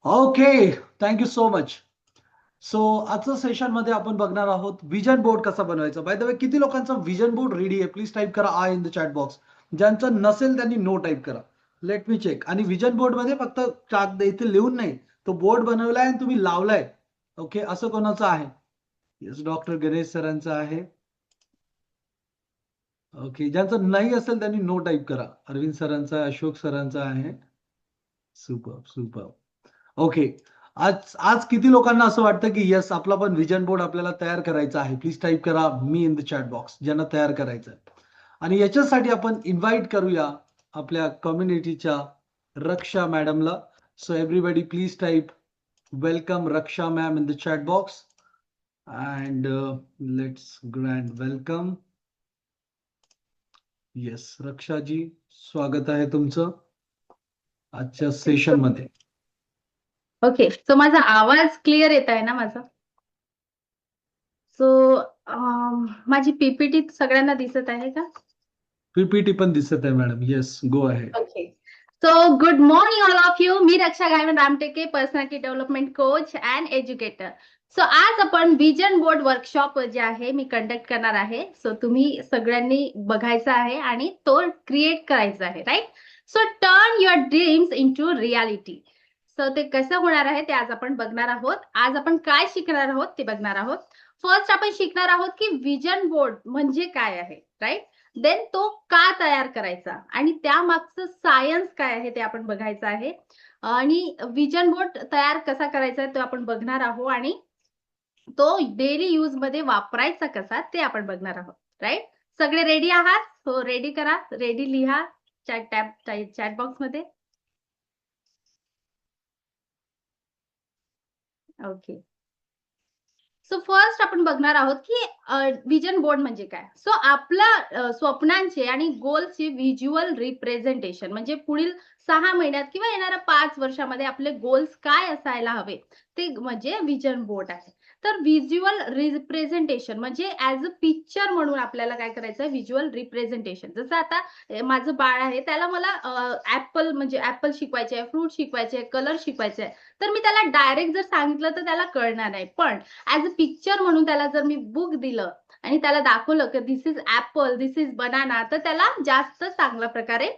Okay, thank you so much. So आजच्या सेशनमध्ये आपण बघणार आहोत विजन बोर्ड कसा बनवायचा. बाय द वे, किती लोकांचा विजन बोर्ड रेडी आहे? प्लीज टाईप करा I in the chat box. ज्यांचं नसेल त्यांनी नो टाईप करा. Let me check. आणि विजन बोर्डमध्ये फक्त इथे लिहून नाही, तो बोर्ड बनवलाय आणि तुम्ही लावलाय. ओके, असं कोणाचं आहे? येस, डॉक्टर गणेश सरांचं आहे. ओके, ज्यांचं नाही असेल त्यांनी नो टाईप करा. अरविंद सरांचा, अशोक सरांचा आहे. Super super. ओके. आज आज किती लोकांना असं वाटतं की येस, आपला पण विजन बोर्ड आपल्याला तयार करायचा आहे? प्लीज टाइप करा मी इन द चॅट बॉक्स, ज्यांना तयार करायचं आहे. आणि याच्यासाठी आपण इन्व्हाइट करूया आपल्या कम्युनिटीच्या रक्षा मॅडमला. So everybody please type welcome Raksha ma'am in the chat box. And let's grand welcome. Yes Raksha ji, स्वागत आहे तुमचं आजच्या सेशन मध्ये. ओके, सो माझा आवाज क्लिअर येत आहे ना माझा? सो माझी पीपीटी सगळ्यांना दिसत आहे का? पीपीटी पण दिसत आहे madam. Yes, go ahead. Okay. So good morning all of you. मी Raksha Gaywant Ramteke, personality development coach and educator. So आज आपण विजन बोर्ड वर्कशॉप जे आहे मी कंडक्ट करणार आहे. सो तुम्ही सगळ्यांनी बघायचा आहे आणि तो क्रिएट करायचा आहे, right? So turn your dreams into reality. So ते कसं होणार आहे ते आज आपण बघणार आहोत. आज आपण काय शिकणार आहोत ते बघणार आहोत. फर्स्ट आपण शिकणार आहोत की विजन बोर्ड म्हणजे काय आहे, राईट? देन तो का तयार करायचा आणि त्यामागचं सायन्स काय आहे ते आपण बघायचं आहे. आणि विजन बोर्ड तयार कसा करायचा ते आपण बघणार आहोत आणि तो डेली यूज मध्ये वापरायचा कसा ते आपण बघणार आहोत, राईट? सगळे रेडी आहात? हो, रेडी करा, रेडी लिहा चॅट बॉक्स मध्ये. ओके. सो फर्स्ट आपण बघणार आहोत की विजन बोर्ड म्हणजे काय. सो आपल्या स्वप्नांचे आणि गोल्सचे व्हिज्युअल रिप्रेझेंटेशन म्हणजे पुढील 6 महिन्यात किंवा येणाऱ्या 5 वर्षामध्ये आपले गोल्स काय असायला हवे ते म्हणजे विजन बोर्ड आहे. तर व्हिज्युअल रिप्रेझेंटेशन म्हणजे ऍज अ पिक्चर म्हणून आपल्याला काय करायचं आहे, व्हिज्युअल रिप्रेझेंटेशन. जसं आता माझं बाळ आहे, त्याला मला ऍपल म्हणजे ऍपल शिकवायचे आहे, फ्रूट शिकवायचे आहे, कलर शिकवायचे आहे. तर मी त्याला डायरेक्ट जर सांगितलं तर त्याला कळणार नाही. पण ऍज अ पिक्चर म्हणून त्याला जर मी बुक दिलं आणि त्याला दाखवलं की this is apple, this is banana, तर त्याला जास्त चांगल्या प्रकारे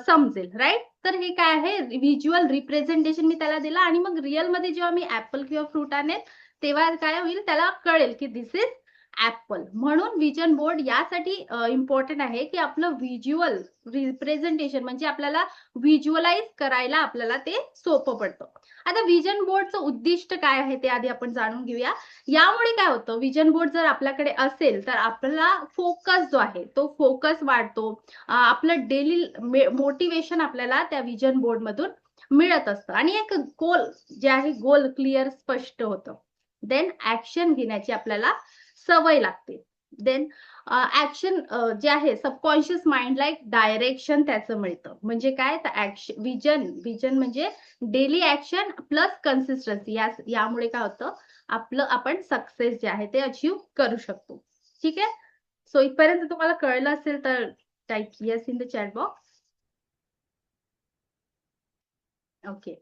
समजेल, राईट? तर हे काय आहे, व्हिज्युअल रिप्रेझेंटेशन मी त्याला दिलं आणि मग रिअल मध्ये जेव्हा मी ऍपल किंवा फ्रूट आणेल तेव्हा काय होईल, त्याला कळेल की दिस इज ऍपल. म्हणून विजन बोर्ड यासाठी इम्पॉर्टंट आहे की आपलं व्हिज्युअल रिप्रेझेंटेशन म्हणजे आपल्याला व्हिज्युअलाइज करायला आपल्याला ते सोपं पडतं. आता विजन बोर्डचं उद्दिष्ट काय आहे ते आधी आपण जाणून घेऊया. यामुळे काय होतं, विजन बोर्ड जर आपल्याकडे असेल तर आपला फोकस जो आहे तो फोकस वाढतो. आपलं डेली मोटिवेशन आपल्याला त्या विजन बोर्ड मधून मिळत असतं आणि एक गोल जे आहे गोल क्लिअर स्पष्ट होतं. देन ऍक्शन घेण्याची आपल्याला सवय लागते. देन ऍक्शन जे आहे सबकॉन्शियस माइंडला एक डायरेक्शन त्याचं मिळतं. म्हणजे काय, तर ऍक्शन विजन विजन म्हणजे डेली ऍक्शन प्लस कन्सिस्टन्सी. यामुळे काय होतं, आपलं आपण सक्सेस जे आहे ते अचीव करू शकतो. ठीक आहे. सो इथपर्यंत तुम्हाला कळलं असेल तर type yes in the chat box. Okay.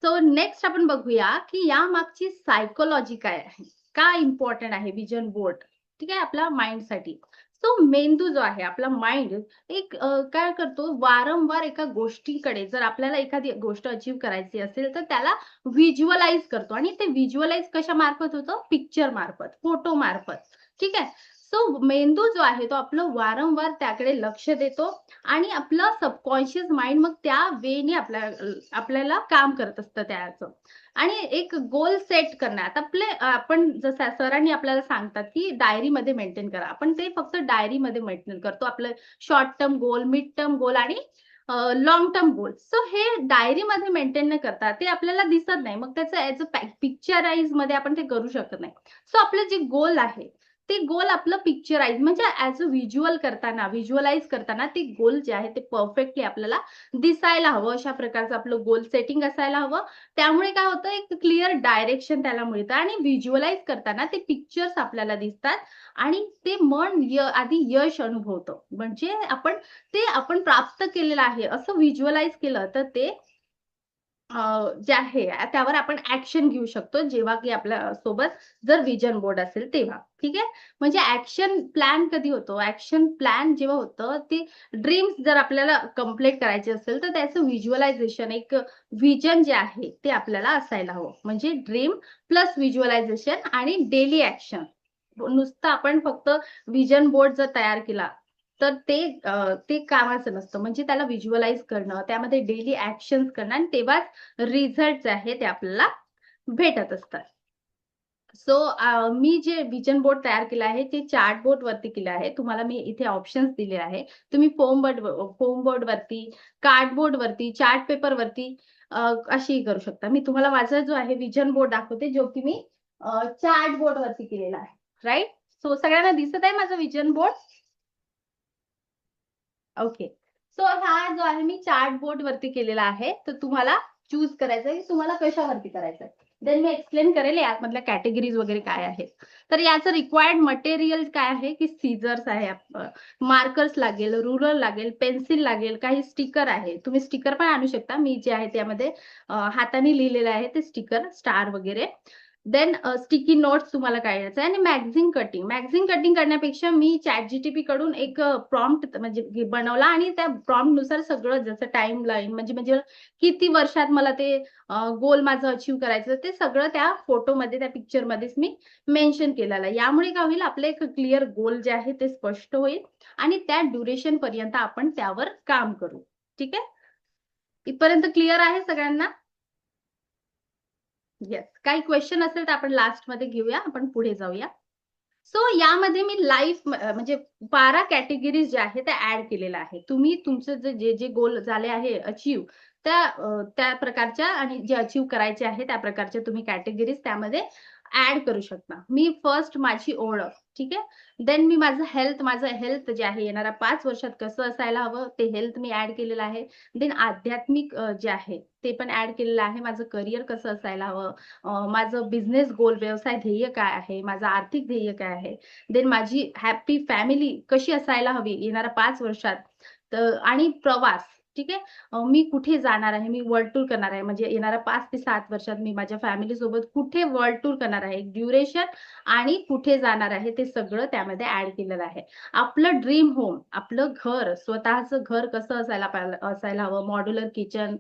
So next आपण बघूया की या मागची सायकोलॉजी काय आहे, का इम्पॉर्टंट आहे विजन बोर्ड. ठीक आहे, आपल्या माइंडसाठी. सो मेंदू जो आहे आपला माइंड एक काय करतो, वारंवार एका गोष्टीकडे जर आपल्याला एखादी गोष्ट अचीव करायची असेल तर त्याला व्हिज्युअलाइज करतो आणि ते व्हिज्युअलाइज कशा मार्फत होतं, पिक्चर मार्फत, फोटो मार्फत. ठीक आहे. सो मेंदू जो आहे तो आपलं वारंवार त्याकडे लक्ष देतो आणि आपलं सबकॉन्शियस माइंड मग त्या वेने आपल्याला काम करत असतं त्याचं. आणि एक गोल सेट करणं, आता आपण जसं सरांनी आपल्याला सांगतात की डायरीमध्ये मेंटेन करा, आपण ते फक्त डायरीमध्ये मेंटेन करतो आपलं short term goal, mid term goal आणि लॉंग टर्म गोल. सो हे डायरीमध्ये मेंटेन न करता ते आपल्याला दिसत नाही, मग त्याचं ऍज अ पिक्चराइज मध्ये आपण ते करू शकत नाही. सो आपलं जे गोल आहे ते गोल आपलं पिक्चराइज म्हणजे ऍज अ व्हिज्युअल करताना, व्हिज्युअलाइज करताना ते गोल जे आहे ते परफेक्टली आपल्याला दिसायला हवं. अशा प्रकारचं आपलं गोल सेटिंग असायला हवं. त्यामुळे काय होतं, एक क्लिअर डायरेक्शन त्याला मिळतं आणि व्हिज्युअलाइज करताना ते पिक्चर्स आपल्याला दिसतात आणि ते मन आधी यश अनुभवतं. म्हणजे आपण प्राप्त केलेलं आहे असं व्हिज्युअलाइज केलं तर ते जे आहे त्यावर आपण ॲक्शन घेऊ शकतो, जेव्हा की आपल्या सोबत जर व्हिजन बोर्ड असेल तेव्हा. ठीक आहे. म्हणजे ॲक्शन प्लॅन कधी होतो? ॲक्शन प्लॅन जेव्हा होतं, ते ड्रीम्स जर आपल्याला कंप्लीट करायचे असेल, तर त्याचं व्हिज्युअलायझेशन, एक व्हिजन जे आहे ते आपल्याला असायला हवं. म्हणजे ड्रीम प्लस व्हिज्युअलायझेशन आणि डेली ॲक्शन. नुसतं आपण फक्त व्हिजन बोर्ड जर तयार केला, तर ते कामाचं नसतं. म्हणजे त्याला व्हिज्युअलाइज करणं, त्यामध्ये डेली ॲक्शन्स करणं आणि तेव्हाच रिझल्ट जे आहे ते आपल्याला भेटत असतात. सो मी जे व्हिजन बोर्ड तयार केलं आहे, ते चार्ट बोर्डवरती केलं आहे. तुम्हाला मी इथे ऑप्शन्स दिले आहे. तुम्ही फोम बोर्डवरती, कार्डबोर्डवरती, चार्ट पेपरवरती अशीही करू शकता. मी तुम्हाला माझा जो आहे व्हिजन बोर्ड दाखवते, जो की मी चार्ट बोर्डवरती केलेला आहे. राइट? सो सगळ्यांना दिसत आहे माझा व्हिजन बोर्ड? ओके. सो हा जो आहे मी चार्ट बोर्डवरती केलेला आहे. तर तुम्हाला चूज करायचं आहे, की तुम्हाला कशावरती करायचं आहे. देन मी एक्सप्लेन करेल यामधल्या कॅटेगरीज वगैरे काय आहेत. तर याचं रिक्वायर्ड मटेरियल काय आहे, की सीझर्स आहे, मार्कर्स लागेल, रुलर लागेल, पेन्सिल लागेल, काही स्टिकर आहे. तुम्ही स्टिकर पण आणू शकता. मी जे आहे त्यामध्ये हाताने लिहिलेलं आहे ते स्टिकर, स्टार वगैरे. देन स्टिकी नोट्स तुम्हाला काढायचं आहे आणि मॅगझीन कटिंग. मॅगझीन कटिंग करण्यापेक्षा मी ChatGPT कडून एक प्रॉम्प्ट म्हणजे बनवला आणि त्या प्रॉम्प्टनुसार सगळं जसं टाईमलाईन म्हणजे म्हणजे किती वर्षात मला ते गोल माझं अचीव्ह करायचं, ते सगळं त्या फोटोमध्ये, त्या पिक्चरमध्येच मी मेन्शन केलेलं आहे. यामुळे काय होईल, आपलं एक क्लिअर गोल जे आहे ते स्पष्ट होईल आणि त्या ड्युरेशनपर्यंत आपण त्यावर काम करू. ठीक आहे? इथपर्यंत क्लिअर आहे सगळ्यांना? येस. काही क्वेशन असेल तर आपण लास्टमध्ये घेऊया. आपण पुढे जाऊया. सो यामध्ये मी म्हणजे 12 कॅटेगरीज ज्या आहेत त्या ॲड केलेल्या आहे. तुम्ही तुमचं जे गोल झाले आहे अचीव्ह, त्या प्रकारच्या आणि जे अचीव्ह करायचे आहे त्या प्रकारच्या तुम्ही कॅटेगरीज त्यामध्ये ॲड करू शकता. मी फर्स्ट माझी ओळख, ठीक आहे. देन मी माझं हेल्थ जे आहे येणाऱ्या 5 वर्षात कसं असायला हवं ते हेल्थ मी ॲड केलेलं आहे. देन आध्यात्मिक जे आहे ते पण ॲड केलेलं आहे. माझं करियर कसं असायला हवं, माझं बिझनेस गोल, व्यवसाय ध्येय काय आहे, माझं आर्थिक ध्येय काय आहे. देन माझी हॅपी फॅमिली कशी असायला हवी येणाऱ्या 5 वर्षात. तर आणि प्रवास, ठीक आहे. मी कुठे जाणार आहे, मी वर्ल्ड टूर करणार आहे. म्हणजे येणाऱ्या 5 ते 7 वर्षात मी माझ्या फॅमिलीसोबत कुठे वर्ल्ड टूर करणार आहे. ड्युरेशन आणि कुठे जाणार आहे ते सगळं त्यामध्ये ॲड केलेलं आहे. आपलं ड्रीम होम, आपलं घर, स्वतःचं घर कसं असायला हवं, मॉड्युलर किचन,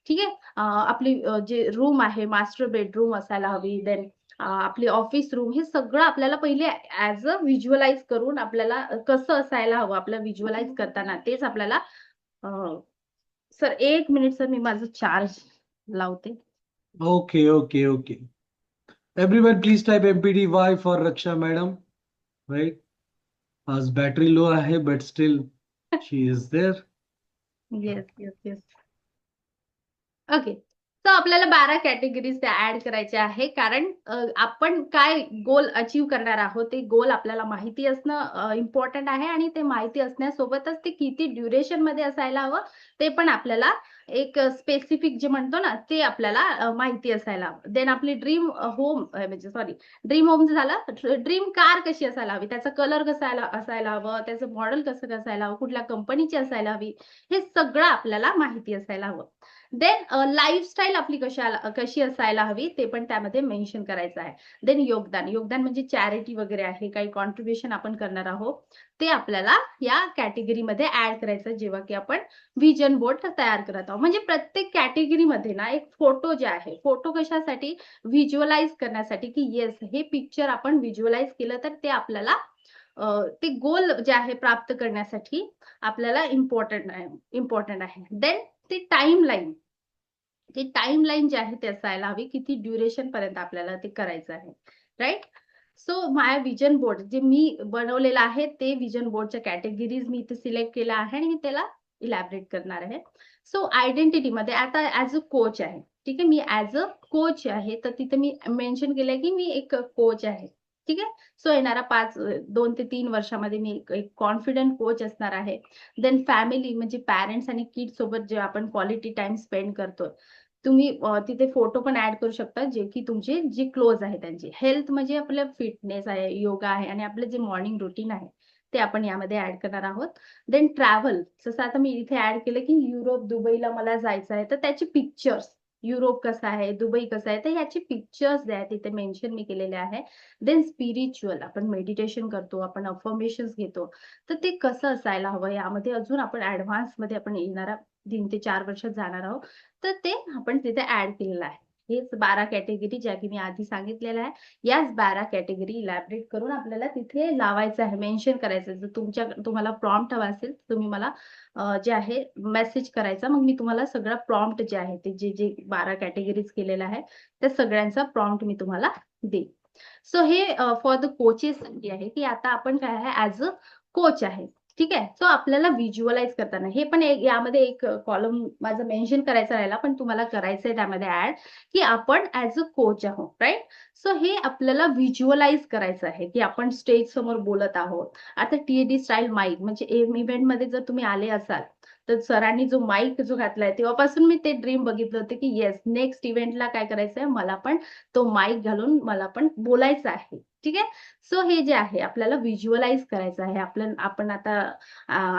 ठीक आहे. आपली जे रूम आहे, मास्टर बेडरूम असायला हवी. देन आपली ऑफिस रूम, हे सगळं आपल्याला पहिले ॲज अ व्हिज्युअलाइज करून आपल्याला कसं असायला हवं, आपलं व्हिज्युअलाइज करताना तेच आपल्याला अ, सर 1 मिनिट सर, मी माझं चार्ज लावते. Okay, okay, okay. Everyone, please type MPDY for Raksha madam, right? As battery low hai, but still she is there. Yes, yes, yes. Okay. तर आपल्याला 12 कॅटेगरीज त्या ॲड करायच्या आहे. कारण आपण काय गोल अचीव्ह करणार आहोत, ते गोल आपल्याला माहिती असणं इम्पोर्टंट आहे आणि ते माहिती असण्यासोबतच ते किती ड्युरेशनमध्ये असायला हवं, ते पण आपल्याला एक स्पेसिफिक जे म्हणतो ना, ते आपल्याला माहिती असायला हवं. देन आपली ड्रीम होम म्हणजे सॉरी, ड्रीम होम झालं. ड्रीम कार कशी असायला हवी, त्याचा कलर कसा असायला हवं, त्याचं मॉडेल कसं असायला हवं, कुठल्या कंपनीची असायला हवी, हे सगळं आपल्याला माहिती असायला हवं. देन लाईफस्टाईल आपली कशी असायला हवी ते पण त्यामध्ये मेन्शन करायचं आहे. देन योगदान. योगदान म्हणजे चॅरिटी वगैरे आहे. काही कॉन्ट्रिब्युशन आपण करणार आहोत. ते आपल्याला या कॅटेगरीमध्ये ॲड करायचं जेव्हा की आपण व्हिजन बोर्ड तयार करत आहोत. म्हणजे प्रत्येक कॅटेगरीमध्ये ना एक फोटो जे आहे, फोटो कशासाठी व्हिज्युअलाइज करण्यासाठी, की येस हे पिक्चर आपण व्हिज्युअलाइज केलं तर ते आपल्याला ते गोल जे आहे प्राप्त करण्यासाठी आपल्याला इम्पोर्टंट आहे. देन ती टाईमलाईन. ती टाईमलाईन जी आहे ती असायला हवी. किती ड्युरेशन पर्यंत आपल्याला ते करायचं आहे. Right? So my vision board जे मी बनवलेलं आहे, ते व्हिजन बोर्डच्या कॅटेगरीज मी इथे सिलेक्ट केल्या आहे आणि मी त्याला इलॅबोरेट करणार आहे. सो आयडेंटिटीमध्ये आता ॲज अ कोच आहे. ठीक आहे. मी ॲज अ कोच आहे, तर तिथे मी मेन्शन केलंय की मी एक कोच आहे. ठीक आहे. सो येणाऱ्या 2 ते 3 वर्षामध्ये मी एक कॉन्फिडंट कोच असणार आहे. देन फॅमिली म्हणजे पॅरेंट्स आणि किड्स सोबत जे आपण क्वालिटी टाईम स्पेंड करतो. तुम्ही तिथे फोटो पण ॲड करू शकता, जे की तुमचे जे क्लोज आहे त्यांचे. हेल्थ म्हणजे आपलं फिटनेस आहे, योगा आहे आणि आपलं जे मॉर्निंग रुटीन आहे, ते आपण यामध्ये ॲड करणार आहोत. देन ट्रॅव्हल, जसं आता मी इथे ॲड केलं, की युरोप, दुबईला मला जायचं आहे, तर त्याचे पिक्चर्स. युरोप कसा आहे, दुबई कसा आहे, तर ह्याचे पिक्चर्स जे आहेत तिथे मेन्शन मी केलेले आहे. देन स्पिरिच्युअल आपण मेडिटेशन करतो, आपण अफर्मेशन्स घेतो, तर ते कसं असायला हवं यामध्ये अजून आपण ॲडव्हान्समध्ये आपण येणाऱ्या 3 ते 4 वर्षात जाणार आहोत. तर ते आपण तिथे ॲड केलेलं आहे. हेच 12 कॅटेगरी ज्या की मी आधी सांगितलेल्या आहे. याच 12 कॅटेगरी इलॅबोरेट करून आपल्याला तिथे लावायचं आहे, मेन्शन करायचं आहे. जर तुम्हाला प्रॉम्प्ट हवा असेल, तर तुम्ही मला जे आहे मेसेज करायचा. मग मी तुम्हाला सगळा प्रॉम्प्ट जे आहे ते जे 12 कॅटेगरीज केलेला आहे, त्या सगळ्यांचा प्रॉम्प्ट मी तुम्हाला देईन. सो हे फॉर द कोचेससाठी आहे, की आता आपण काय आहे ॲज अ कोच आहे. ठीक आहे. सो आपल्याला व्हिज्युअलाइज करताना हे पण एक यामध्ये एक कॉलम माझं मेन्शन करायचा राहिला, पण तुम्हाला करायचंय त्यामध्ये ॲड, की आपण ॲज अ कोच आहोत, राइट? सो हे आपल्याला व्हिज्युअलाइज करायचं आहे, की आपण स्टेज समोर बोलत आहोत. आता टी स्टाईल माईक म्हणजे इव्हेंटमध्ये जर तुम्ही आले असाल, तर सरांनी जो माईक जो घातलाय तेव्हापासून मी ते ड्रीम बघितलं होतं, की येस नेक्स्ट इव्हेंटला काय करायचंय मला पण तो माईक घालून मला पण बोलायचं आहे. ठीक आहे. सो हे जे आहे आपल्याला व्हिज्युअलाइज करायचं आहे. आपण आता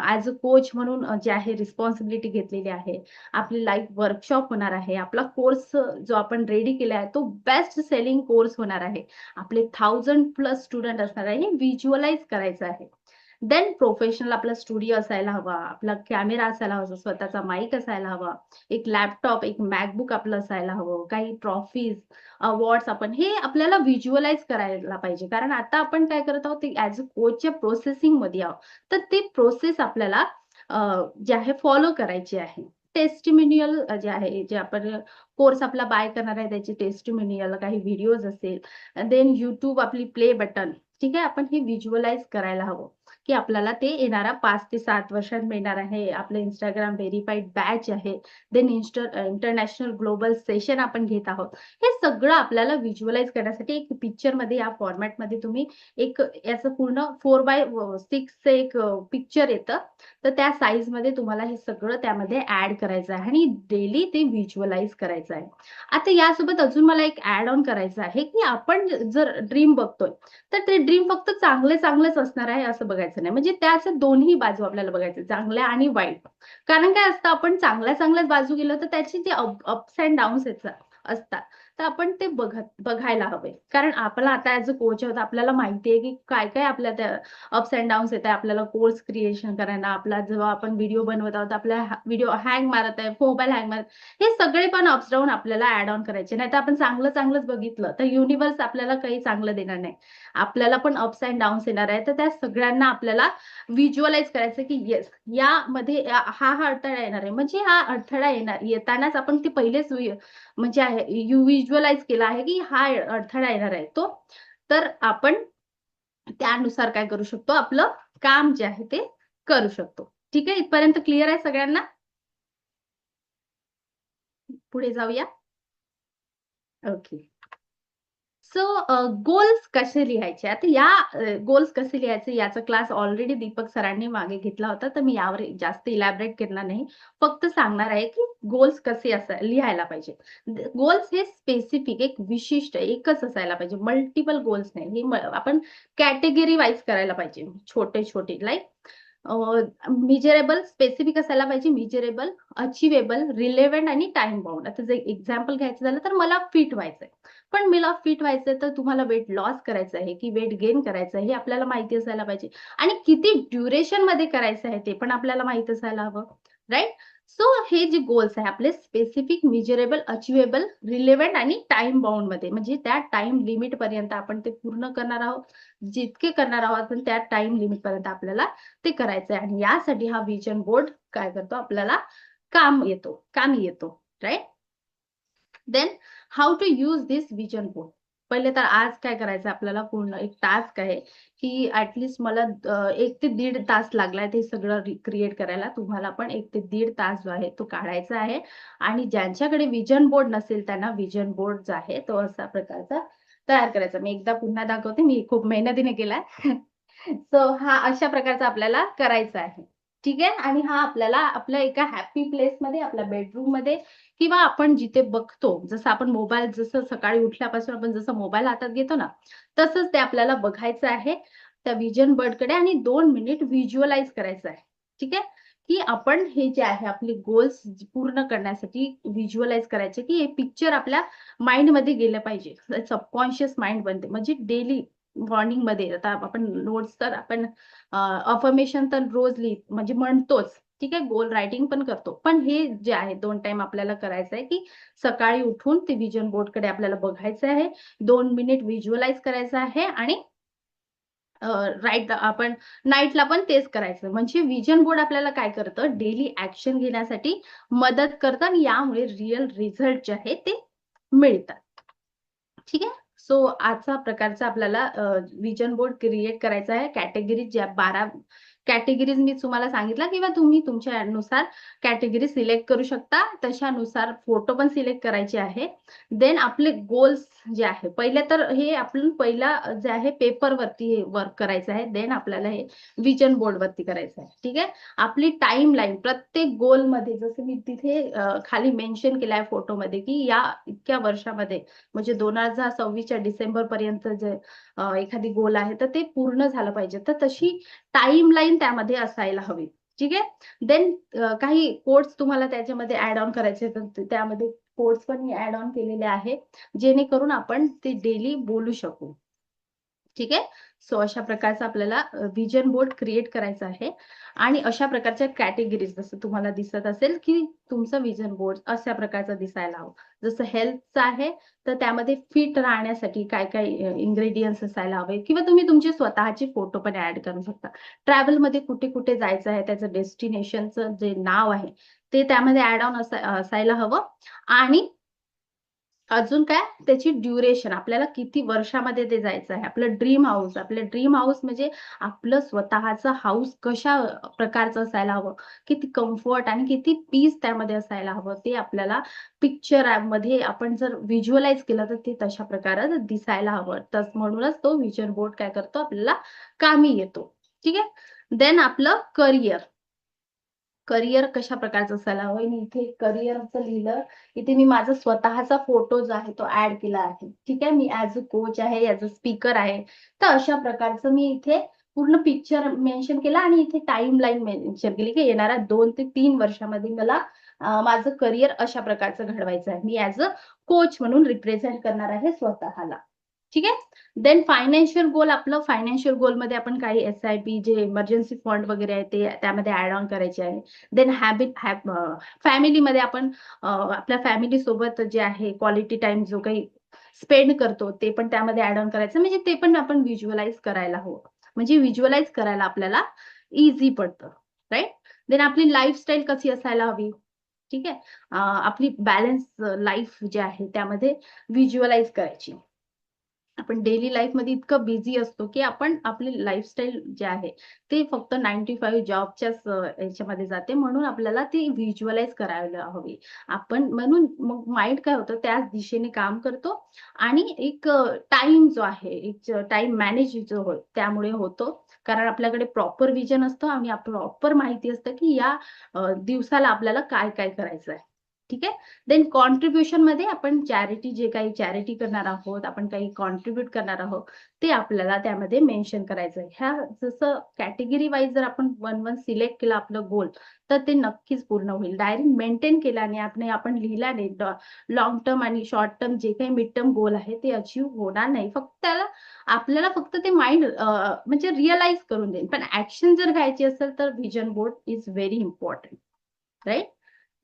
ॲज अ कोच म्हणून जे आहे रिस्पॉन्सिबिलिटी घेतलेली आहे. आपली लाईव्ह वर्कशॉप होणार आहे. आपला कोर्स जो आपण रेडी केला आहे तो बेस्ट सेलिंग कोर्स होणार आहे. आपले 1000 प्लस स्टुडंट असणार आहे. हे व्हिज्युअलाइज करायचं आहे. देन प्रोफेशनल आपला स्टुडिओ असायला हवा. आपला कॅमेरा असायला हवा. स्वतःचा माईक असायला हवा. एक लॅपटॉप, एक MacBook आपलं असायला हवं. काही ट्रॉफीज, अवॉर्ड्स आपण हे आपल्याला व्हिज्युअलाइज करायला पाहिजे. कारण आता आपण काय करत आहोत ते ॲज अ कोचच्या प्रोसेसिंगमध्ये आहोत. तर ती प्रोसेस आपल्याला जे आहे फॉलो करायची आहे. टेस्टिमोनियल जे आहे, जे आपण कोर्स आपला बाय करणार आहे त्याची टेस्टिमोनियल, काही व्हिडिओज असेल, देन YouTube आपली प्ले बटन, ठीक आहे. आपण हे व्हिज्युअलाइज करायला हवं, की आपल्याला ते येणाऱ्या 5 ते 7 वर्षात मिळणार आहे. आपलं Instagram व्हेरिफाईड बॅच आहे. देन इंटरनॅशनल ग्लोबल सेशन आपण घेत आहोत. हे सगळं आपल्याला व्हिज्युअलाइज करण्यासाठी एक पिक्चरमध्ये या फॉर्मॅटमध्ये तुम्ही एक याचं पूर्ण 4x6चं एक पिक्चर येतं. तर त्या साइजमध्ये तुम्हाला हे सगळं त्यामध्ये ॲड करायचं आहे आणि डेली ते व्हिज्युअलाइज करायचं आहे. आता यासोबत अजून मला एक ॲड ऑन करायचं आहे, की आपण जर ड्रीम बघतोय, तर ते ड्रीम फक्त चांगलेच असणार आहे असं बघायचं नाही. म्हणजे त्याच्या दोन्ही बाजू आपल्याला बघायच्या, चांगल्या आणि वाईट. कारण काय असतं आपण चांगल्याच बाजू गेलो तर त्याची जे अप्स एंड डाउन्स असतात. तर आपण ते बघायला हवे. कारण आपला आता ॲज अ कोच आहोत आपल्याला माहिती आहे, की काय-काय आपल्या त्या अप्स एंड डाउन्स येत आहे. आपल्याला कोर्स क्रिएशन करायला, आपला जेव्हा आपण व्हिडिओ बनवत आहोत, आपला व्हिडिओ हँग मारत आहे, मोबाईल हँग मारत हे सगळे पण अप्स डाउन आपल्याला ॲड ऑन करायचे. नाहीतर आपण चांगलंच बघितलं, तर युनिव्हर्स आपल्याला काही चांगलं देणार नाही. आपल्याला पण अप्स एंड डाउन्स येणार आहे. तर त्या सगळ्यांना आपल्याला व्हिज्युअलाइज करायचं, की येस यामध्ये हा अडथळा येणार आहे. म्हणजे हा अडथळा येतानाच आपण ते पहिलेच म्हणजे व्हिज्युअलाइज केला आहे, की हा अडथळा येणार आहे तो. तर आपण त्यानुसार काय करू शकतो, आपलं काम जे आहे ते करू शकतो. ठीक आहे. इथपर्यंत क्लिअर आहे सगळ्यांना? पुढे जाऊया. ओके. सो गोल्स कसे लिहायचे? आता या गोल्स कसे लिहायचे याचा क्लास ऑलरेडी दीपक सरांनी मागे घेतला होता, तर मी यावर जास्त इलॅबोरेट करणार नाही. फक्त सांगणार आहे, की गोल्स कसे लिहायला पाहिजे. गोल्स हे स्पेसिफिक एक विशिष्ट एकच असायला पाहिजे. मल्टिपल गोल्स नाही. हे आपण कॅटेगरी वाईज करायला पाहिजे. छोटे-छोटे लाइक स्पेसिफिक असायला पाहिजे, मेजरेबल, अचिव्हेबल, रिलेव्हंट आणि टाईम बाउंड. आता जर एक्झाम्पल घ्यायचं झालं, तर मला फिट व्हायचंय. पण मला फिट व्हायचंय तर तुम्हाला वेट लॉस करायचं आहे, की वेट गेन करायचं आहे, हे आपल्याला माहिती असायला पाहिजे. आणि किती ड्युरेशनमध्ये करायचं आहे ते पण आपल्याला माहीत असायला हवं, राइट? सो हे जे गोल्स आहे आपले स्पेसिफिक, मेजरेबल, अचिव्हेबल, रिलेव्हंट आणि टाईम बाउंडमध्ये म्हणजे त्या टाईम लिमिटपर्यंत आपण ते पूर्ण करणार आहोत. जितके करणार आहोत आपण त्या टाईम लिमिटपर्यंत आपल्याला ते करायचंय आणि यासाठी हा व्हिजन बोर्ड काय करतो आपल्याला कामी येतो, right? Then how to use this vision board. पहिले तर आज काय करायचं आपल्याला पूर्ण एक टास्क आहे, की मला 1 ते 1.5 तास लागलाय ते सगळं क्रिएट करायला. तुम्हाला पण 1 ते 1.5 तास जो आहे तो काढायचा आहे आणि ज्यांच्याकडे व्हिजन बोर्ड नसेल त्यांना व्हिजन बोर्ड जो आहे तो अशा प्रकारचा तयार करायचा. मी एकदा पुन्हा दाखवते. मी खूप मेहनतीने केलाय. सो हा अशा प्रकारचा आपल्याला करायचा आहे. ठीक आहे. आणि हा आपल्याला आपल्या एका हॅपी प्लेसमध्ये आपल्या बेडरूममध्ये किंवा आपण जिथे बघतो, जसं आपण मोबाईल जसं सकाळी उठल्यापासून आपण जसं मोबाईल हातात घेतो ना, तसंच ते आपल्याला बघायचं आहे त्या व्हिजन बोर्डकडे आणि 2 मिनिट व्हिज्युअलाइज करायचं आहे. ठीक आहे? की आपण हे जे आहे आपले गोल्स पूर्ण करण्यासाठी व्हिज्युअलाइज करायचे, की हे पिक्चर आपल्या माइंडमध्ये गेलं पाहिजे. सबकॉन्शियस माइंड बनते. म्हणजे डेली मॉर्निंगमध्ये आता आपण नोट्स तर आपण अफर्मेशन तर रोज म्हणजे म्हणतोच. ठीक आहे, गोल रायटिंग पण करतो. पण हे जे आहे 2 टाईम आपल्याला करायचं आहे, की सकाळी उठून ते व्हिजन बोर्डकडे आपल्याला बघायचं आहे. 2 मिनिट व्हिज्युअलाइज करायचं आहे आणि राईट आपण नाईटला पण तेच करायचं. म्हणजे व्हिजन बोर्ड आपल्याला काय करतं, डेली ॲक्शन घेण्यासाठी मदत करतं आणि यामुळे रिअल रिझल्ट जे आहे ते मिळतात. ठीक आहे. सो आजचा प्रकारचा आपल्याला व्हिजन बोर्ड क्रिएट करायचा आहे. कॅटेगरीज ज्या 12 कॅटेगरीज मी तुम्हाला सांगितलं किंवा तुम्ही तुमच्यानुसार कॅटेगरी सिलेक्ट करू शकता. तशानुसार फोटो पण सिलेक्ट करायचे आहे. देन आपले गोल्स जे आहे, पहिले तर हे आपण पहिला जे आहे पेपरवरती वर्क करायचं आहे. देन आपल्याला हे व्हिजन बोर्डवरती करायचं आहे. ठीक आहे. आपली टाईमलाईन प्रत्येक गोलमध्ये जसं मी तिथे खाली मेन्शन केलं आहे फोटोमध्ये, की या इतक्या वर्षामध्ये म्हणजे 2026च्या डिसेंबरपर्यंत जे एखादी गोल आहे, तर ते पूर्ण झालं पाहिजे. तर तशी टाईमलाईन त्यामध्ये असायला हवी. ठीक आहे. देन काही कोट्स तुम्हाला त्याच्यामध्ये ॲड ऑन करायचे तर त्यामध्ये कोट्स पण मी ॲड ऑन केलेले आहे, जेणेकरून आपण ते डेली बोलू शकू. ठीक आहे. सो अशा प्रकारचा आपल्याला व्हिजन बोर्ड क्रिएट करायचा आहे आणि अशा प्रकारच्या कॅटेगरीज जसं तुम्हाला दिसत असेल, की तुमचं व्हिजन बोर्ड अशा प्रकारचं दिसायला हवं. जसं हेल्थचं आहे, तर त्यामध्ये फिट राहण्यासाठी काय-काय इन्ग्रीडियंट्स असायला हवे किंवा तुम्ही तुमचे स्वतःचे फोटो पण ॲड करू शकता. ट्रॅव्हलमध्ये कुठे-कुठे जायचं आहे, त्याचं डेस्टिनेशनचं जे नाव आहे, ते त्यामध्ये ॲड ऑन असायला हवं आणि अजून काय? त्याची ड्युरेशन आपल्याला किती वर्षामध्ये ते जायचं आहे. आपलं ड्रीम हाउस, आपलं ड्रीम हाउस म्हणजे आपलं स्वतःचं हाउस कशा प्रकारचं असायला हवं, किती कम्फर्ट आणि किती पीस त्यामध्ये असायला हवं, ते आपल्याला पिक्चरमध्ये आपण जर व्हिज्युअलाइज केलं, तर ते तशा प्रकारे दिसायला हवं. तर म्हणूनच तो व्हिजन बोर्ड काय करतो, आपल्याला कामी येतो. ठीक आहे. देन आपलं करियर. करियर कशा प्रकारचं असायला हवं आणि इथे करियरचं लिहिलं. इथे मी माझा स्वतःचा फोटो जो आहे तो ॲड केला आहे. ठीक आहे. मी ॲज अ कोच आहे, ॲज अ स्पीकर आहे. तर अशा प्रकारचं मी इथे पूर्ण पिक्चर मेन्शन केला आणि इथे टाईमलाईन मेन्शन केली, की येणाऱ्या 2 ते 3 वर्षामध्ये मला माझं करियर अशा प्रकारचं घडवायचं आहे. मी ॲज अ कोच म्हणून रिप्रेझेंट करणार आहे स्वतःला. ठीक आहे. देन फायनान्शियल गोल आपलं फायनान्शियल गोलमध्ये आपण काही एस-आय-पी जे इमर्जन्सी फंड वगैरे आहे ते त्यामध्ये ॲड ऑन करायचे आहे. देन फॅमिलीमध्ये आपण आपल्या फॅमिली सोबत जे आहे क्वालिटी टाईम जो काही स्पेंड करतो ते पण त्यामध्ये ॲड ऑन करायचं. म्हणजे ते पण आपण व्हिज्युअलाइज करायला हवं. म्हणजे व्हिज्युअलाइज करायला आपल्याला ईझी पडतं. राइट? देन आपली लाईफस्टाईल कशी असायला हवी. ठीक आहे. आपली बॅलन्स लाईफ जी आहे त्यामध्ये व्हिज्युअलाइज करायची. आपण डेली लाईफमध्ये इतकं बिझी असतो, की आपण आपली लाईफस्टाईल जे आहे, ते फक्त 9 to 5 जॉबच्याच ह्याच्यामध्ये जाते. म्हणून आपल्याला ती व्हिज्युअलाइज करायला हवी. आपण म्हणून मग माइंड काय होतं, त्याच दिशेने काम करतो आणि एक जो आहे, एक टाईम मॅनेज जो त्यामुळे होतो. कारण आपल्याकडे प्रॉपर व्हिजन असतं आणि प्रॉपर माहिती असतं, की या दिवसाला आपल्याला काय-काय करायचं आहे. ठीक आहे. देन कॉन्ट्रिब्युशनमध्ये आपण चॅरिटी जे काही चॅरिटी करणार आहोत, आपण काही कॉन्ट्रिब्यूट करणार आहोत, ते आपल्याला त्यामध्ये मेन्शन करायचं आहे. ह्या जसं कॅटेगरी वाईज जर आपण वन सिलेक्ट केलं आपलं गोल, तर ते नक्कीच पूर्ण होईल. डायरेक्ट मेंटेन केल्याने आपण लिहिल्याने टर्म आणि शॉर्ट टर्म जे काही मिड टर्म गोल आहे, ते अचीव्ह होणार नाही. आपल्याला फक्त ते माइंड म्हणजे रिअलाईज करून देईल. पण ॲक्शन जर घ्यायची असेल, तर vision board is very important. Right?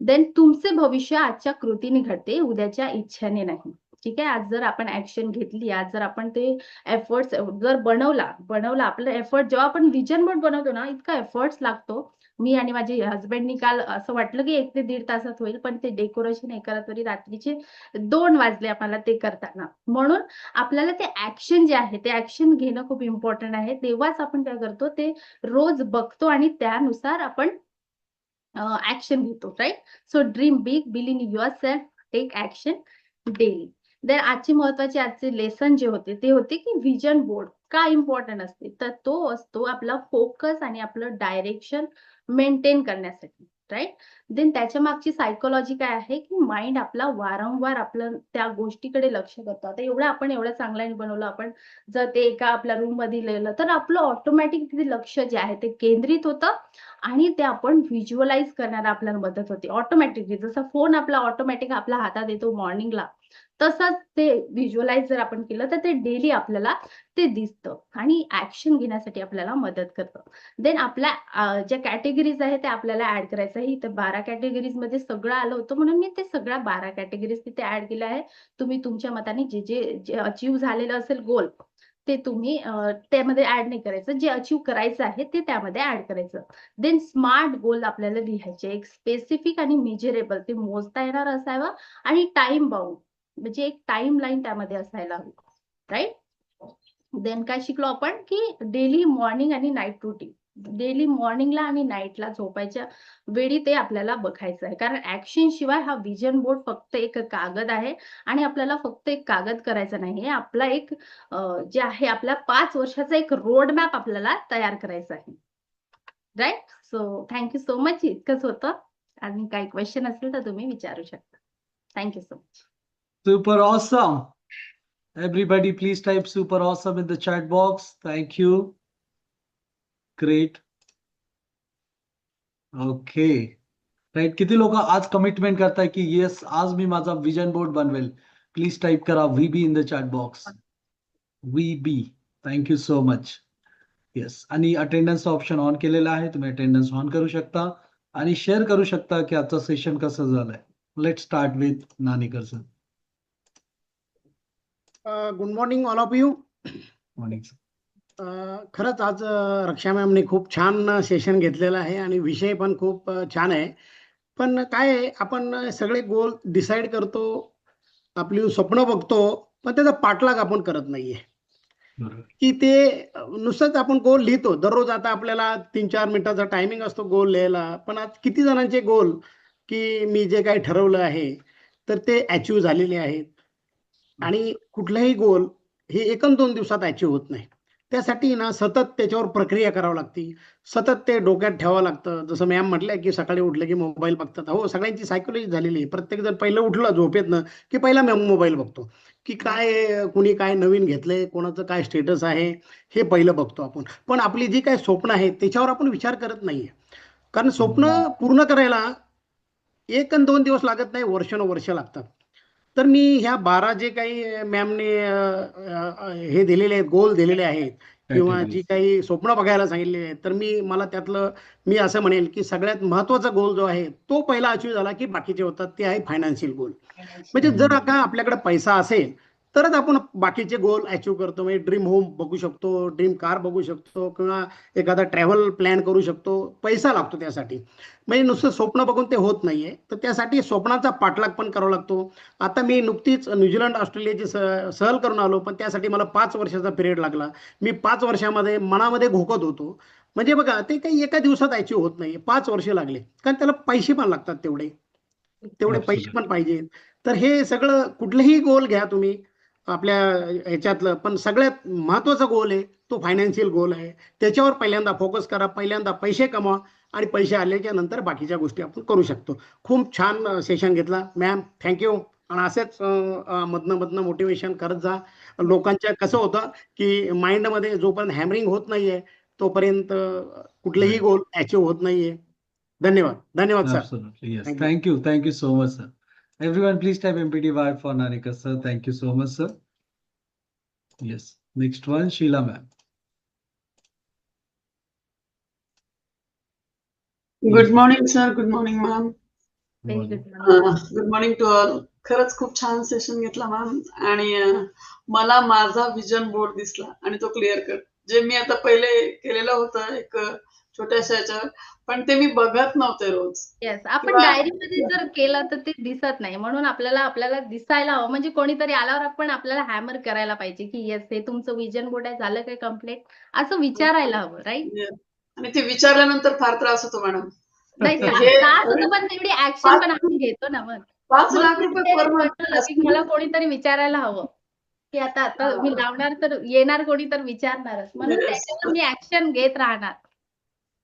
Then तुमचे भविष्य आजच्या कृतीने घडते, उद्याच्या इच्छेने नाही. ठीक आहे. आज जर आपण ॲक्शन घेतली, आज जर आपण ते एफर्ट्स जर बनवला आपला एफर्ट जेव्हा आपण व्हिजन बोर्ड बनवतो ना, इतका एफर्ट्स लागतो. मी आणि माझे हसबँडनी काल असं वाटलं, की 1 ते दीड तासात होईल, पण ते डेकोरेशन हे करत तरी रात्रीचे 2 वाजले आम्हाला ते करताना. म्हणून आपल्याला ते ॲक्शन जे आहे, ते ॲक्शन घेणं खूप इम्पोर्टंट आहे. तेव्हाच आपण काय करतो, ते रोज बघतो आणि त्यानुसार आपण ॲक्शन घेतो, right? So dream big, believe in yourself, take action daily. तर आजचे लेसन जे होते, ते होते की व्हिजन बोर्ड का इम्पोर्टंट असते? तर तो असतो आपला फोकस आणि आपलं डायरेक्शन मेंटेन करण्यासाठी. राईट. देन त्याच्या मागची सायकोलॉजी काय आहे, की माइंड आपला वारंवार आपलं त्या गोष्टीकडे लक्ष करतो. आता आपण एवढं चांगल्याने बनवलं, आपण जर ते एका आपल्या रूममध्ये लिहिलं, तर आपलं ऑटोमॅटिक तिथे लक्ष जे आहे ते केंद्रित होतं आणि ते आपण व्हिज्युअलाइज करण्याला आपल्याला मदत होते. ऑटोमॅटिकली जसा फोन आपला ऑटोमॅटिक आपल्या हातात येतो मॉर्निंगला, तसंच ते व्हिज्युअलाइज जर आपण केलं, तर ते डेली आपल्याला ते दिसतं आणि ॲक्शन घेण्यासाठी आपल्याला मदत करतं. देन आपल्या ज्या कॅटेगरीज आहेत त्या आपल्याला ॲड करायचं आहे. इथे 12 कॅटेगरीजमध्ये सगळं आलं होतं म्हणून मी ते सगळ्या 12 कॅटेगरीज तिथे ॲड केल्या आहे. तुम्ही तुमच्या मताने जे अचीव्ह झालेलं असेल गोल, ते तुम्ही त्यामध्ये ॲड नाही करायचं. जे अचीव्ह करायचं आहे ते त्यामध्ये ॲड करायचं. देन स्मार्ट गोल आपल्याला लिहायचे. एक स्पेसिफिक आणि मेजरेबल ते मोजता येणार असावं आणि टाईम बाउंड म्हणजे एक टाईमलाईन त्यामध्ये असायला हवी. राइट? देन काय शिकलो आपण, की डेली मॉर्निंग आणि नाईट रूटीन. डेली मॉर्निंगला आणि नाईटला झोपायच्या वेळी ते आपल्याला बघायचं आहे. कारण ॲक्शन शिवाय हा व्हिजन बोर्ड फक्त एक कागद आहे आणि आपल्याला फक्त एक कागद करायचा नाहीये. आपला एक जे आहे आपला 5 वर्षाचा एक रोड मॅप आपल्याला तयार करायचा आहे. Right? So thank you so much. इतकंच होतं आणि काही क्वेशन असेल तर तुम्ही विचारू शकता. Thank you so much. Super awesome. Everybody, please type super awesome in the chat box. Thank you. Great. Okay. Right. किती लोक आज कमिटमेंट करताय की येस आज मी माझा विजन बोर्ड बनवेल? प्लीज टाईप करा VB in the chat box. VB. Thank you so much. Yes. आणि अटेंडन्स ऑप्शन ऑन केलेला आहे. तुम्ही अटेंडन्स ऑन करू शकता आणि शेअर करू शकता की आजचं सेशन कसं झालंय. Let start with Nanikar sir. Good morning all of you. Morning. खरंच आज रक्षा मॅमने खूप छान सेशन घेतलेलं आहे आणि विषय पण खूप छान आहे. पण काय आहे, आपण सगळे गोल डिसाईड करतो, आपली स्वप्न बघतो, पण त्याचा पाठलाग आपण करत नाहीये. की ते नुसतंच आपण गोल लिहितो दररोज. आता आपल्याला 3-4 मिनिटाचा टायमिंग असतो गोल लिहायला, पण आज किती जणांचे गोल की मी जे काही ठरवलं आहे तर ते अचीव्ह झालेले आहेत. आणि कुठलाही गोल हे 1 अन् 2 दिवसात अचीव्ह होत नाही. त्यासाठी ना सतत त्याच्यावर प्रक्रिया करावी लागते. सतत ते डोक्यात ठेवावं लागतं. जसं मॅम म्हटल्या की सकाळी उठलं की मोबाईल बघतात. हो, सगळ्यांची सायकोलॉजी झालेली आहे. प्रत्येक जण पहिलं उठलं झोपेतनं की पहिला मोबाईल बघतो की काय कुणी काय नवीन घेतलंय, कोणाचं काय स्टेटस आहे, हे पहिलं बघतो आपण. पण आपली जी काही स्वप्न आहेत त्याच्यावर आपण विचार करत नाहीये. कारण स्वप्न पूर्ण करायला 1 अन् 2 दिवस लागत नाही, वर्षानुवर्ष लागतात. तर मी ह्या 12 जे काही मॅमने हे दिलेले आहेत, गोल दिलेले आहेत किंवा जी काही स्वप्न बघायला सांगितलेली आहेत, तर मला त्यातलं मी असं म्हणेल की सगळ्यात महत्त्वाचा गोल जो आहे तो पहिला अचीव्ह झाला की बाकीचे होतात, ते आहे फायनान्शियल गोल. म्हणजे जर का आपल्याकडे पैसा असेल तरच आपण बाकीचे गोल अचीव्ह करतो. म्हणजे ड्रीम होम बघू शकतो, ड्रीम कार बघू शकतो किंवा एखादा ट्रॅव्हल प्लॅन करू शकतो. पैसा लागतो त्यासाठी. म्हणजे नुसतं स्वप्न बघून ते होत नाहीये. तर त्यासाठी स्वप्नाचा पाठलाग पण करावा लागतो. आता मी नुकतीच न्यूझीलंड, ऑस्ट्रेलियाची सहल करून आलो, पण त्यासाठी मला 5 वर्षाचा पिरियड लागला. मी 5 वर्षामध्ये मनामध्ये घोकत होतो. म्हणजे बघा, ते काही एका दिवसात अचीव्ह होत नाही. 5 वर्ष लागले. कारण त्याला पैसे पण लागतात तेवढे. तेवढे पैसे पण पाहिजेत. तर हे सगळं कुठलेही गोल घ्या तुम्ही आपल्या ह्याच्यातलं, पण सगळ्यात महत्त्वाचा गोल आहे तो फायनान्शियल गोल आहे. त्याच्यावर पहिल्यांदा फोकस करा. पहिल्यांदा पैसे कमवा आणि पैसे आल्याच्या नंतर बाकीच्या गोष्टी आपण करू शकतो. खूप छान सेशन घेतला मॅम, थँक्यू. आणि असेच मधनं मोटिवेशन करत जा. लोकांच्या कसं होतं की माइंडमध्ये जोपर्यंत हॅमरिंग होत नाहीये तोपर्यंत कुठलेही गोल अचीव्ह होत नाहीये. धन्यवाद. धन्यवाद sir. Absolutely, yes. Thank you. Thank you. Thank you so much, sir. Everyone, please type MPTY for Nanika, sir. Thank you so much, sir. Yes. Next one, Sheila ma'am. Good morning sir. Good morning ma'am. Very good morning. Good morning to all. खरंच खूप छान session घेतला ma'am आणि मला माझा vision board दिसला आणि तो क्लिअर कर, जे मी आता पहिले केलेलं होतं एक छोट्याशा ह्याच्यावर, पण ते मी बघत नव्हते रोज. येस, आपण किंवा- डायरीमध्ये जर केलं तर ते दिसत नाही. म्हणून आपल्याला दिसायला हवं. म्हणजे कोणीतरी आल्यावर आपण आपल्याला हॅमर करायला पाहिजे की येस, हे तुमचं विजन बोर्ड आहे, झालं काय कंप्लीट, असं विचारायला हवं. राईट? Yes. आणि ते विचारल्यानंतर फार त्रास होतो मॅडम. नाही, हे- त्रास होतो, पण तेवढी ऍक्शन पण आपण घेतो ना मग. 5 मग लाख ते रुपये पर वाटलं की मला कोणीतरी विचारायला हवं की आता मी लावणार तर येणार कोणी तर विचारणारच. म्हणून Yes. त्याच्यावर मी ऍक्शन घेत राहणार.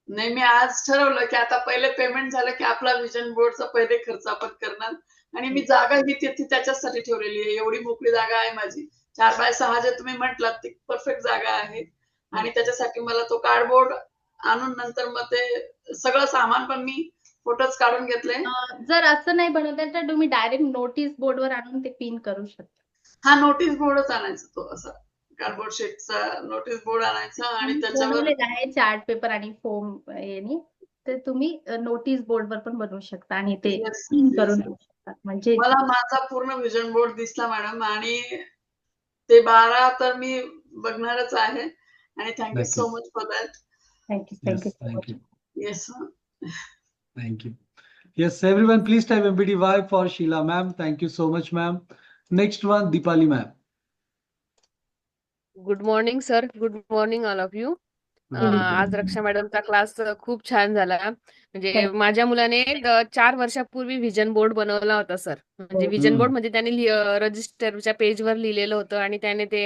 नाही, मी आज ठरवलं की आता पहिले पेमेंट झालं की आपला व्हिजन बोर्डचा पहिले खर्च आपण करणार आणि मी जागा ही तिथे त्याच्यासाठी ठेवलेली आहे. एवढी मोकळी जागा आहे माझी. 4x6 जे तुम्ही म्हटलात ती परफेक्ट जागा आहे आणि त्याच्यासाठी मला तो कार्डबोर्ड आणून नंतर मग ते सगळं सामान पण मी फोटोज काढून घेतले. जर असं नाही बनवता येईल तर तुम्ही डायरेक्ट नोटीस बोर्डवर आणून ते पिन करू शकता. हा नोटीस बोर्डच आणायचा तो असा कार्डबोर्ड शीटचा नोटीस बोर्ड आणायचा आणि मी त्याच्यावर बनवलेलं आहे चार्ट पेपर आणि फोम याने. तर तुम्ही नोटीस बोर्डवर पण बनवू शकता आणि ते Yes, पिन yes. करून ठेवू शकता. म्हणजे मला माझा पूर्ण व्हिजन बोर्ड दिसला मॅडम आणि ते 12 तर मी बघणारच आहे आणि थँक सो नक्कीच. Much for that. Thank you yes, so much. Thank you. Yes Thank you. Yes, everyone, please type MPTY for Sheila ma'am. Thank you so much, ma'am. Next one, Deepali ma'am. Good morning sir. Good morning all of you. आज रक्षा मॅडमचा class खूप छान झाला. म्हणजे माझ्या मुलाने 4 वर्षापूर्वी vision board बनवला होता सर. म्हणजे व्हिजन बोर्ड म्हणजे त्याने रजिस्टरच्या पेजवर लिहिलेलं होतं आणि त्याने ते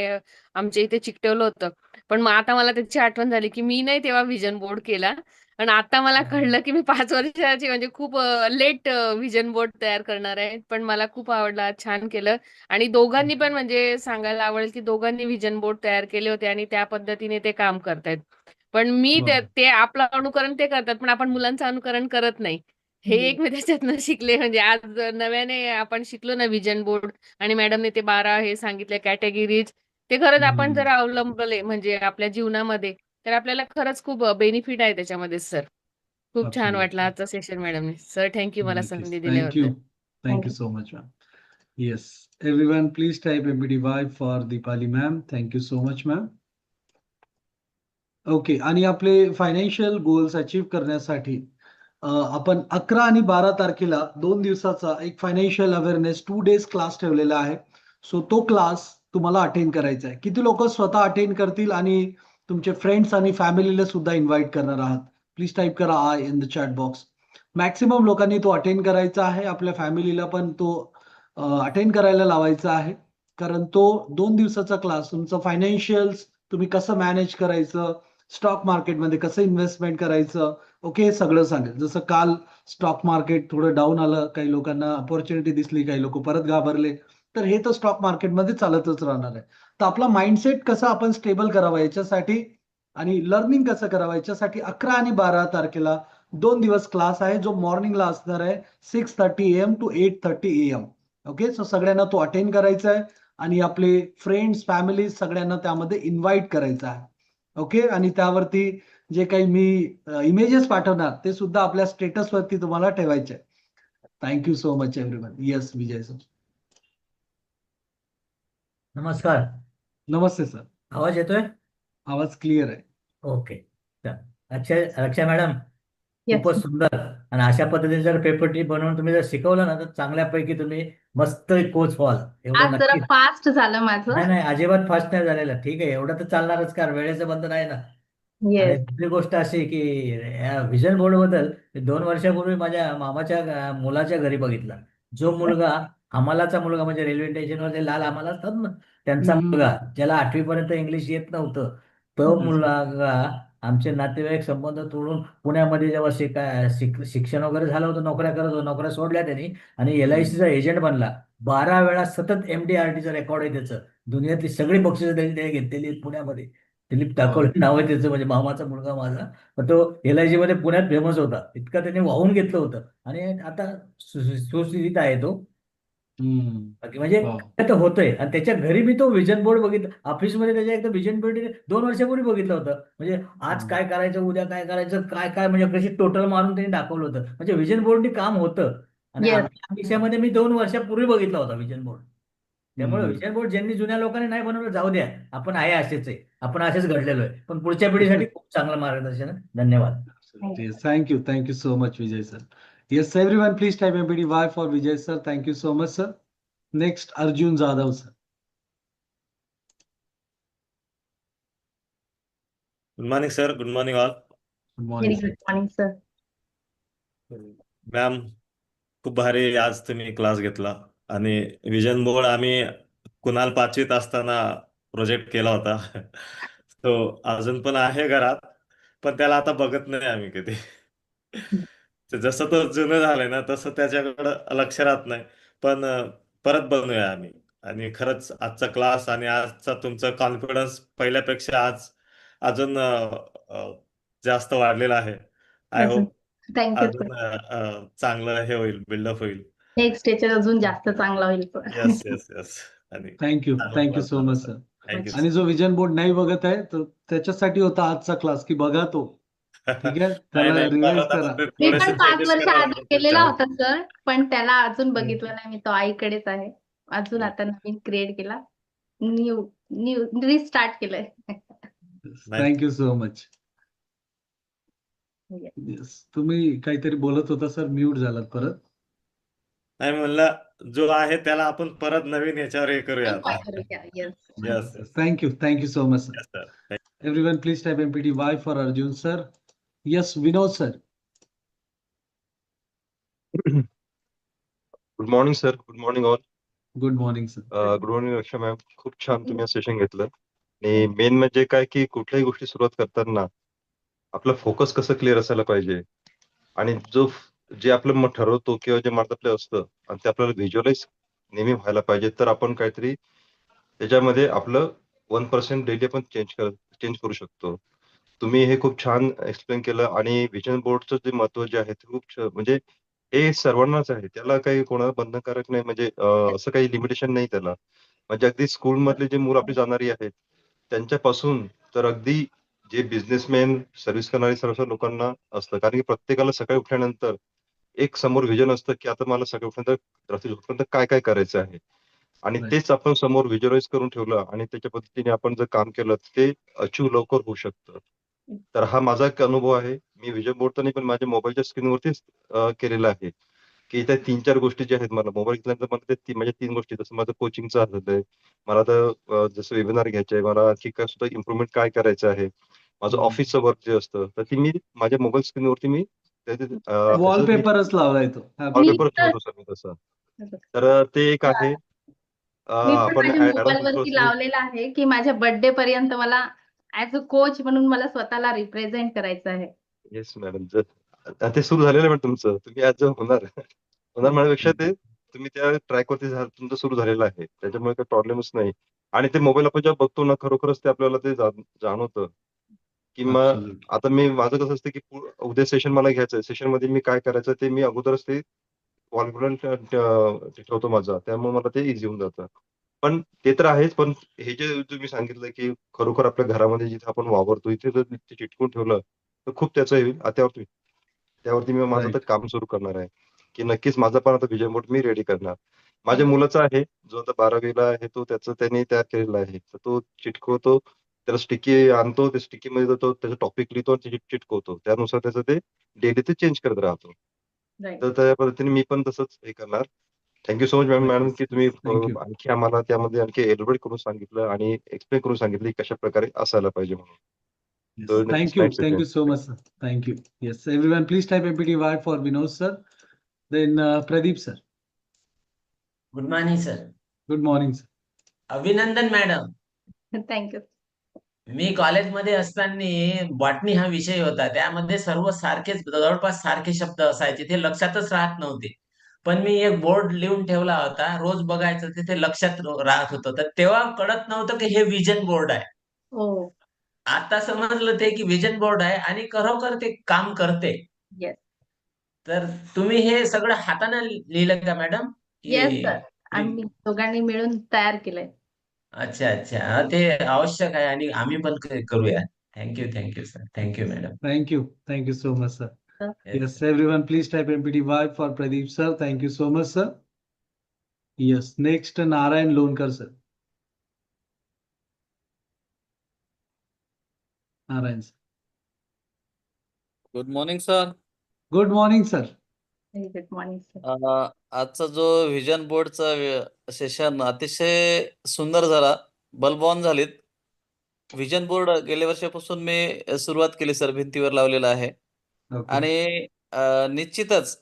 आमच्या इथे चिकटवलं होतं. पण मग आता मला त्याची आठवण झाली की मी नाही तेव्हा व्हिजन बोर्ड केला. आणि आता मला कळलं की मी 5 वर्षाची म्हणजे खूप लेट व्हिजन बोर्ड तयार करणार आहे. पण मला खूप आवडला. छान केलं. आणि दोघांनी पण म्हणजे सांगायला आवडेल की दोघांनी व्हिजन बोर्ड तयार केले होते आणि त्या पद्धतीने ते काम करतायत. पण मी Wow. ते आपलं अनुकरण ते करतात, पण आपण मुलांचं अनुकरण करत नाही. हे एक मी त्याच्यातनं शिकले. म्हणजे आज नव्याने आपण शिकलो ना व्हिजन बोर्ड आणि मॅडमने ते 12 हे सांगितले कॅटेगरीज. ते खरंच आपण जर अवलंबले म्हणजे आपल्या जीवनामध्ये, तर आपल्याला खरंच खूप बेनिफिट आहे त्याच्यामध्ये सर. खूप छान Absolutely. वाटलं आजचं सेशन मॅडमने. सर थँक यू मला Nikesh. संधी Thank दिल्याबद्दल. you. Thank you so much, ma'am. Yes, everyone, please type MPTY for Deepali ma'am. Thank you so much, ma'am. Okay. आणि आपले फायनान्शियल गोल्स अचीव्ह करण्यासाठी आपण 11 आणि 12 तारखेला 2 दिवसाचा एक फायनान्शियल अवेअरनेस 2 डेज क्लास ठेवलेला आहे. सो तो क्लास तुम्हाला अटेंड करायचा आहे. किती लोक स्वतः अटेंड करतील आणि तुमचे फ्रेंड्स आणि फॅमिलीला सुद्धा इन्व्हाइट करणार आहात? प्लीज टाइप करा I in the chat box. Maximum लोकांनी तो अटेंड करायचा आहे. आपल्या फॅमिलीला पण तो अटेंड करायला लावायचा आहे. कारण तो 2 दिवसाचा क्लास तुमचं फायनान्शियल्स तुम्ही कसं मॅनेज करायचं, स्टॉक मार्केटमध्ये कसं इन्व्हेस्टमेंट करायचं, ओके, हे सगळं सांगेल. जसं काल स्टॉक मार्केट थोडं डाऊन आलं, काही लोकांना अपॉर्च्युनिटी दिसली, काही लोक परत घाबरले. तर हे तर स्टॉक मार्केटमध्ये चालतच राहणार आहे. तर आपला माइंडसेट कसं आपण स्टेबल करावा याच्यासाठी आणि लर्निंग कसं करावं याच्यासाठी 11 आणि 12 तारखेला 2 दिवस क्लास आहे, जो मॉर्निंगला असणार आहे 6:30 AM to 8:30 AM. Okay, so सगळ्यांना तो अटेंड करायचा आहे आणि आपले फ्रेंड्स, फॅमिली सगळ्यांना त्यामध्ये इन्व्हाइट करायचं आहे. ओके, आणि त्यावरती जे काही मी इमेजेस पाठवणार ते सुद्धा आपल्या स्टेटस वरती तुम्हाला ठेवायचे आहे. Thank you so much everyone. Yes, Vijay sir. नमस्कार. नमस्ते सर. आवाज येतोय? आवाज क्लिअर आहे. ओके. अच्छा रक्षा मॅडम, Yes. खूपच सुंदर. आणि अशा पद्धतीने जर पेपर बनवून तुम्ही जर शिकवलं ना, तर चांगल्यापैकी तुम्ही मस्त कोच व्हाल. एवढं आज जरा नक्की. फास्ट झालं माझं. नाही नाही, अजिबात फास्ट नाही झालेलं. ठीक आहे, एवढं तर चालणारच, कारण वेळेचं बंधन आहे ना. आणि येस. दुसरी गोष्ट अशी की या व्हिजन बोर्ड बद्दल 2 वर्षापूर्वी माझ्या मामाच्या मुलाच्या घरी बघितला. जो मुलगा हमालाचा मुलगा, म्हणजे रेल्वे स्टेशनवर जे लाल हमाल असतात ना, त्यांचा मुलगा, ज्याला 8वी पर्यंत इंग्लिश येत नव्हतं, तो मुलगा आमचे नातेवाईक संबंध तोडून पुण्यामध्ये जेव्हा शिक्षण वगैरे झालं होतं, नोकऱ्या करत होतो, नोकऱ्या सोडल्या त्यांनी आणि LICचा एजंट बनला. 12 वेळा सतत MDRTचं रेकॉर्ड आहे त्याचं. दुनियातली सगळी बक्षिसं त्यांनी घेतलेली आहेत पुण्यामध्ये. दिलीप टाकोळे नाव आहे त्याचं, म्हणजे मामाचा मुलगा माझा. पण तो LIC मध्ये पुण्यात फेमस होता. इतका त्याने वाहून घेतलं होतं आणि आता सुस्थितीत आहे तो. म्हणजे काय तर होतंय. आणि त्याच्या घरी मी तो व्हिजन बोर्ड बघितला, ऑफिसमध्ये त्याच्या एकदा व्हिजन बोर्ड 2 वर्षापूर्वी बघितलं होतं. म्हणजे आज काय करायचं, उद्या काय करायचं, काय काय म्हणजे कशी टोटल मारून त्यांनी दाखवलं होतं. म्हणजे व्हिजन बोर्डनी काम होतं. आणि Yes. आमच्या देशामध्ये मी 2 वर्षापूर्वी बघितला होता व्हिजन बोर्ड. त्यामुळे व्हिजन बोर्ड ज्यांनी जुन्या लोकांनी नाही बनवलं, जाऊ द्या, आपण आहे असेच आहे, आपण असेच घडलेलो आहे. पण पुढच्या पिढीसाठी खूप चांगलं मार्गदर्शन आहे. धन्यवाद. Thank you so much, Vijay sir. Yes, everyone, please type MPTY for Vijay sir. Thank you so much, sir. Next, Arjun Jadhav sir. Good morning sir. Good morning all. Good Very morning, sir. good morning, sir. Ma'am, खूप भारी आज तुम्ही class घेतला. आणि vision board आम्ही कुणाल 5वीत असताना project केला होता. तो अजून पण आहे घरात. पण त्याला आता बघत नाही आम्ही कधी. तर जसं तो जुनं झालंय ना तसं त्याच्याकडं लक्ष राहत नाही. पण परत बनवूया आम्ही. आणि खरंच आजचा क्लास आणि आजचा तुमचा कॉन्फिडन्स पहिल्यापेक्षा आज अजून जास्त वाढलेला आहे. आय अजून होप थँक्यू अजून चांगलं हे होईल, बिल्डअप होईल. नेक्स्ट याच्यात अजून जास्त चांगला होईल. Yes yes yes. आणि थँक्यू चांगला सो झाला मच सर. सर. थँक्यू आणि जो विजन बोर्ड नाही बघत आहे तर त्याच्यासाठी होता आजचा क्लास की बघा तो. ठीक आहे, नाही त्याला नाही रिवाइज परत आता करा. ते मी थोडेसे पण 5 चेंजेस वर्ष करावं आधी लागतील केलेला त्याच्यावर. होता सर, पण त्याला अजून बघितलं नाही मी. तो आईकडेच आहे. अजून आता नवीन क्रिएट केला. न्यू न्यू रिस्टार्ट केलंय. नाही थँक्यू सो मच. येस, तुम्ही काहीतरी बोलत होता सर, म्यूट झालात परत. नाही म्हणलं जो आहे त्याला आपण परत नवीन याच्यावर हे करूया आता. Yes. Yes yes thank you so much sir. Sir. Everyone, please type MPTY for Arjun sir. Yes, Vinod sir. Good morning sir. Good morning all. Good morning sir. Good morning Raksha ma'am. खूप छान तुम्ही सेशन घेतलं. आणि main म्हणजे काय की कुठल्याही गोष्टी सुरुवात करताना आपला फोकस कसं क्लिअर असायला पाहिजे आणि जे आपलं मग ठरवतो किंवा जे मनात आपलं असतं आणि ते आपल्याला व्हिज्युअलाइज नेहमी व्हायला पाहिजे, तर आपण काहीतरी त्याच्यामध्ये आपलं 1% डेली आपण चेंज करू शकतो. तुम्ही हे खूप छान एक्सप्लेन केलं आणि विजन बोर्डचं जे महत्व जे आहे ते खूप म्हणजे हे सर्वांनाच आहे. त्याला काही कोणाला बंधनकारक नाही, म्हणजे असं काही लिमिटेशन नाही त्याला. म्हणजे अगदी स्कूलमधले जे मुलं आपली जाणारी आहेत त्यांच्यापासून तर अगदी जे बिझनेसमॅन, सर्व्हिस करणारे सर्व लोकांना असतं. कारण की प्रत्येकाला सकाळी उठल्यानंतर एक समोर व्हिजन असतं, की आता मला सकाळी उठल्यानंतर रात्री झोपेपर्यंत काय काय करायचं आहे. आणि Right. तेच आपण समोर व्हिज्युअलाइज करून ठेवलं आणि त्याच्या पद्धतीने आपण जर काम केलं ते अचीव्ह लवकर होऊ शकतं. तर हा माझा एक अनुभव आहे. मी विजन बोर्ड तर नाही, पण माझ्या मोबाईलच्या स्क्रीनवरतीच केलेला आहे. की त्या 3-4 गोष्टी ज्या आहेत, मला मोबाईल घेतल्यानंतर मला ते माझ्या 3 गोष्टी, जसं माझं कोचिंगचं झालंय. मला आता जसं वेबिनार घ्यायचे आहे, मला की काय सुद्धा इम्प्रुव्हमेंट काय करायचं आहे. माझं ऑफिसचं वर्क जे असतं, तर ती मी माझ्या मोबाईल स्क्रीनवरती मी त्याचं मी वॉलपेपरच लावलाय तो. वॉलपेपर ठेवतो सर मी तसं. तर ते एक आहे. मी पण आपण माझ्या ॲडव्हान्स मोबाईलवरती लावलेला आहे, की माझ्या बर्थडे पर्यंत मला ॲज अ कोच म्हणून मला स्वतःला रिप्रेझेंट करायचं आहे. Yes madam. ते सुरू झालेलं आहे मॅडम तुमचं. तुम्ही आज होणार म्हणण्यापेक्षा ते तुम्ही त्या ट्रॅकवरती तुमचं सुरू झालेलं आहे. त्याच्यामुळे काही प्रॉब्लेमच नाही. आणि ते मोबाईल आपण जेव्हा बघतो ना, खरोखरच ते आपल्याला ते जाणवतं, की मग Absolutely. आता माझं कसं असतं, की उद्या सेशन मला घ्यायचंय. सेशनमध्ये मी काय करायचं ते मी अगोदरच ते वॉलपेपर ठेवतो माझा. त्यामुळे मला ते ईझी होऊन जातं. पण ते तर आहेच, पण हे जे तुम्ही सांगितलं, की खरोखर आपल्या घरामध्ये जिथे आपण वावरतो इथे जर ते चिटकवून ठेवलं, तर खूप त्याचं होईल. त्यावरती मी माझं आता Right. काम सुरू करणार आहे, की नक्कीच माझा पण आता विजन बोर्ड मी रेडी करणार. माझ्या Thank you. मुलाचा आहे, जो आता 12वीला आहे, तो त्याने तयार केलेला आहे. तर तो चिटकवतो, त्याला स्टिकी आणतो, ते स्टिकीमध्ये तो त्याचा टॉपिक लिहितो आणि चिटकवतो. त्यानुसार त्याचं ते डेली ते चेंज करत राहतो. Right. तर त्या पद्धतीने मी पण तसंच हे करणार. सो मच मॅडम, की तुम्ही Thank you. आणखी आम्हाला त्यामध्ये आणखी एलॅबोरेट करून सांगितलं आणि एक्सप्लेन करून सांगितलं, की कशाप्रकारे असायला पाहिजे म्हणून. Yes. तर नक्कीच Thank you. Thanks Thank again. you so much sir. Thank you. Yes, everyone, please type MPTY for Vinod sir. Then Pradeep sir. Good morning sir. Good morning sir. अभिनंदन मॅडम. थँक्यू. मी कॉलेजमध्ये असताना botany हा विषय होता. त्यामध्ये सर्व सारखेच, जवळपास सारखे शब्द असायचे. ते लक्षातच राहत नव्हते. पण मी एक बोर्ड लिहून ठेवला होता. रोज बघायचं, तिथे लक्षात राहत होतं. तर तेव्हा कळत नव्हतं की हे विजन बोर्ड आहे. हो. आता समजलं ते की विजन बोर्ड आहे आणि खरोखर ते काम करते. येस. तर तुम्ही हे सगळं हाताने लिहिलं का मॅडम? Yes sir. की आम्ही दोघांनी मिळून तयार केलंय. अच्छा अच्छा. ते आवश्यक आहे आणि आम्ही पण करूया. Thank you sir. Thank you madam. Thank you. Thank you so much sir. Yes, Yes, everyone, please type MPTY for Pradeep sir. Thank you so much sir. Yes, next Narayan Lonkar sir. Narayan sir. Good morning sir. Good morning sir. Good morning sir. आजचा जो vision बोर्डचा session अतिशय सुंदर झाला. बलवान झालीत. Vision board गेल्या वर्षापासून मी सुरुवात केली सर, भिंतीवर लावलेला आहे. Okay. आणि निश्चितच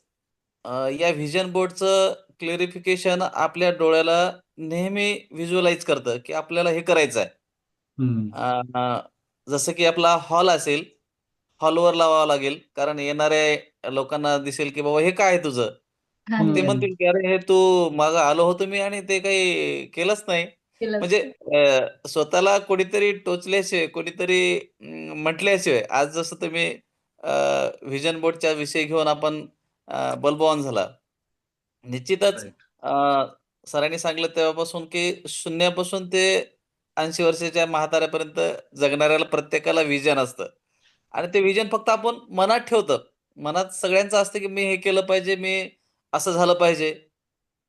या व्हिजन बोर्डचं क्लेरिफिकेशन आपल्या डोळ्याला नेहमी व्हिज्युअलाइज करतं की आपल्याला हे करायचं आहे. Hmm. जसं की आपला हॉल असेल हॉलवर लावावा लागेल, कारण येणाऱ्या लोकांना दिसेल की बाबा हे काय आहे तुझं. मग ते अच्छा. म्हणतील की अरे हे तू मागं आलो होतो मी आणि ते काही केलंच नाही. केलंच म्हणजे नाही. स्वतःला कोणीतरी टोचल्याशिवाय, कोणीतरी म्हटल्याशिवाय, आज जसं तुम्ही व्हिजन बोर्डच्या विषय घेऊन आपण बल्ब झाला. निश्चितच राईट. सरांनी सांगितलं तेव्हापासून की शून्यापासून ते 80 वर्षाच्या म्हाताऱ्यापर्यंत जगणाऱ्याला प्रत्येकाला व्हिजन असतं. आणि ते व्हिजन फक्त आपण मनात ठेवतो. मनात सगळ्यांचं असतं की मी हे केलं पाहिजे, मी असं झालं पाहिजे.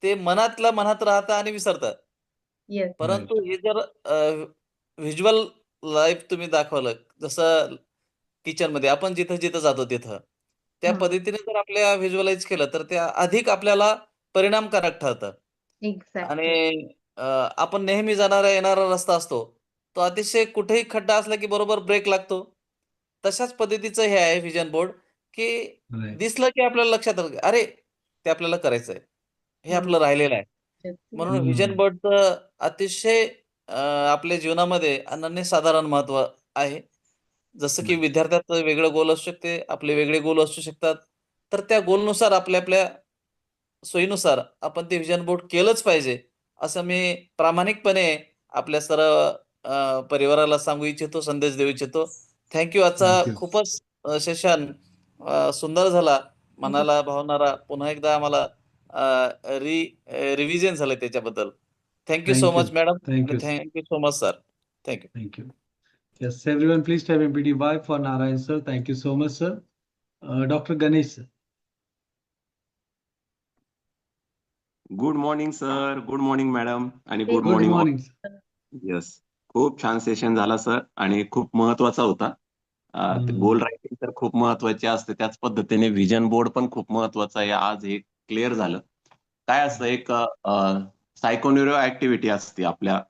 ते मनातल्या मनात राहतं आणि विसरतं. येस. परंतु राईट. हे जर व्हिज्युअल लाईफ तुम्ही दाखवलं, जसं किचनमध्ये आपण जिथं-जिथं जातो तिथं. त्या हं. पद्धतीने जर आपल्या व्हिज्युअलाइज केलं, तर ते अधिक आपल्याला परिणामकारक ठरतं. एक्झॅक्टली. आणि आपण नेहमी जाणारा येणारा रस्ता असतो. तो अतिशय कुठेही खड्डा असला की बरोबर ब्रेक लागतो. तशाच पद्धतीचं हे आहे व्हिजन बोर्ड, की राईट. दिसलं की आपल्याला लक्षात आलं, की अरे, ते आपल्याला करायचंय. हे हं. आपलं राहिलेलं आहे. येस. म्हणून व्हिजन बोर्डचं अतिशय आपल्या जीवनामध्ये अनन्यसाधारण महत्त्व आहे. जसं की राईट. विद्यार्थ्याचं वेगळं गोल असू शकते, आपले वेगळे गोल असू शकतात. तर त्या गोलनुसार आपल्या सोयीनुसार आपण ते व्हिजन बोर्ड केलंच पाहिजे, असं मी प्रामाणिकपणे आपल्या सर्व परिवाराला सांगू इच्छितो, संदेश देऊ इच्छितो. Thank you. आजचा थँक यू. खूपच सेशन सुंदर झाला, मनाला भावणारा. पुन्हा एकदा आम्हाला रिव्हिजन झालं त्याच्याबद्दल. Thank you so thank you. Much madam thank आणि you. Thank you so much sir. Thank you. Thank you. Yes, everyone, please type MPTY for Narayan sir. Thank you so much, sir. Dr. Ganesh sir. Good morning sir, good morning madam आणि good Good morning all. morning, sir. Yes, खूप छान session झाला sir आणि खूप महत्वाचा होता. गोल writing तर खूप महत्वाचे असते, त्याच पद्धतीने व्हिजन बोर्ड पण खूप महत्वाचा आहे. आज हे क्लिअर झालं. काय असतं, एक सायकोन्युरो ऍक्टिव्हिटी असते आपल्या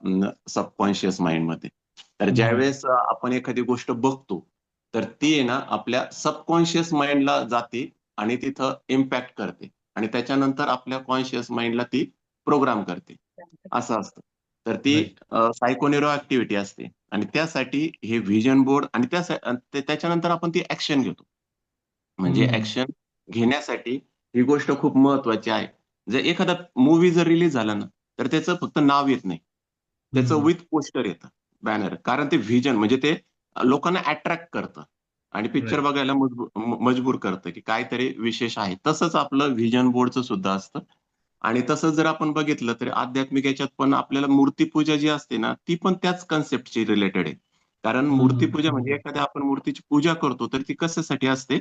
सबकॉन्शियस माइंडमध्ये. तर ज्यावेळेस आपण एखादी गोष्ट बघतो, तर ती आहे ना आपल्या सबकॉन्शियस माइंडला जाते आणि तिथं इम्पॅक्ट करते आणि त्याच्यानंतर आपल्या कॉन्शियस माइंडला ती प्रोग्राम करते. असं असतं. तर ती Right. सायकोन्युरो ऍक्टिव्हिटी असते आणि त्यासाठी हे व्हिजन बोर्ड आणि त्याच्यानंतर आपण ती ऍक्शन घेतो. म्हणजे ऍक्शन घेण्यासाठी ही गोष्ट खूप महत्वाची आहे. जर एखादा मूवी जर रिलीज झाला ना, तर त्याचं फक्त नाव येत नाही. त्याचं विथ पोस्टर येतं, बॅनर. कारण ते व्हिजन म्हणजे ते लोकांना अट्रॅक्ट करतं आणि पिक्चर Right. बघायला मजबूर करतं, की काहीतरी विशेष आहे. तसंच आपलं व्हिजन बोर्डचं सुद्धा असतं. आणि तसंच जर आपण बघितलं तर आध्यात्मिक याच्यात पण आपल्याला मूर्तीपूजा जी असते ना, ती पण त्याच कन्सेप्टची रिलेटेड आहे. कारण मूर्तीपूजा म्हणजे एखाद्या आपण मूर्तीची पूजा करतो, तर ती कशासाठी असते?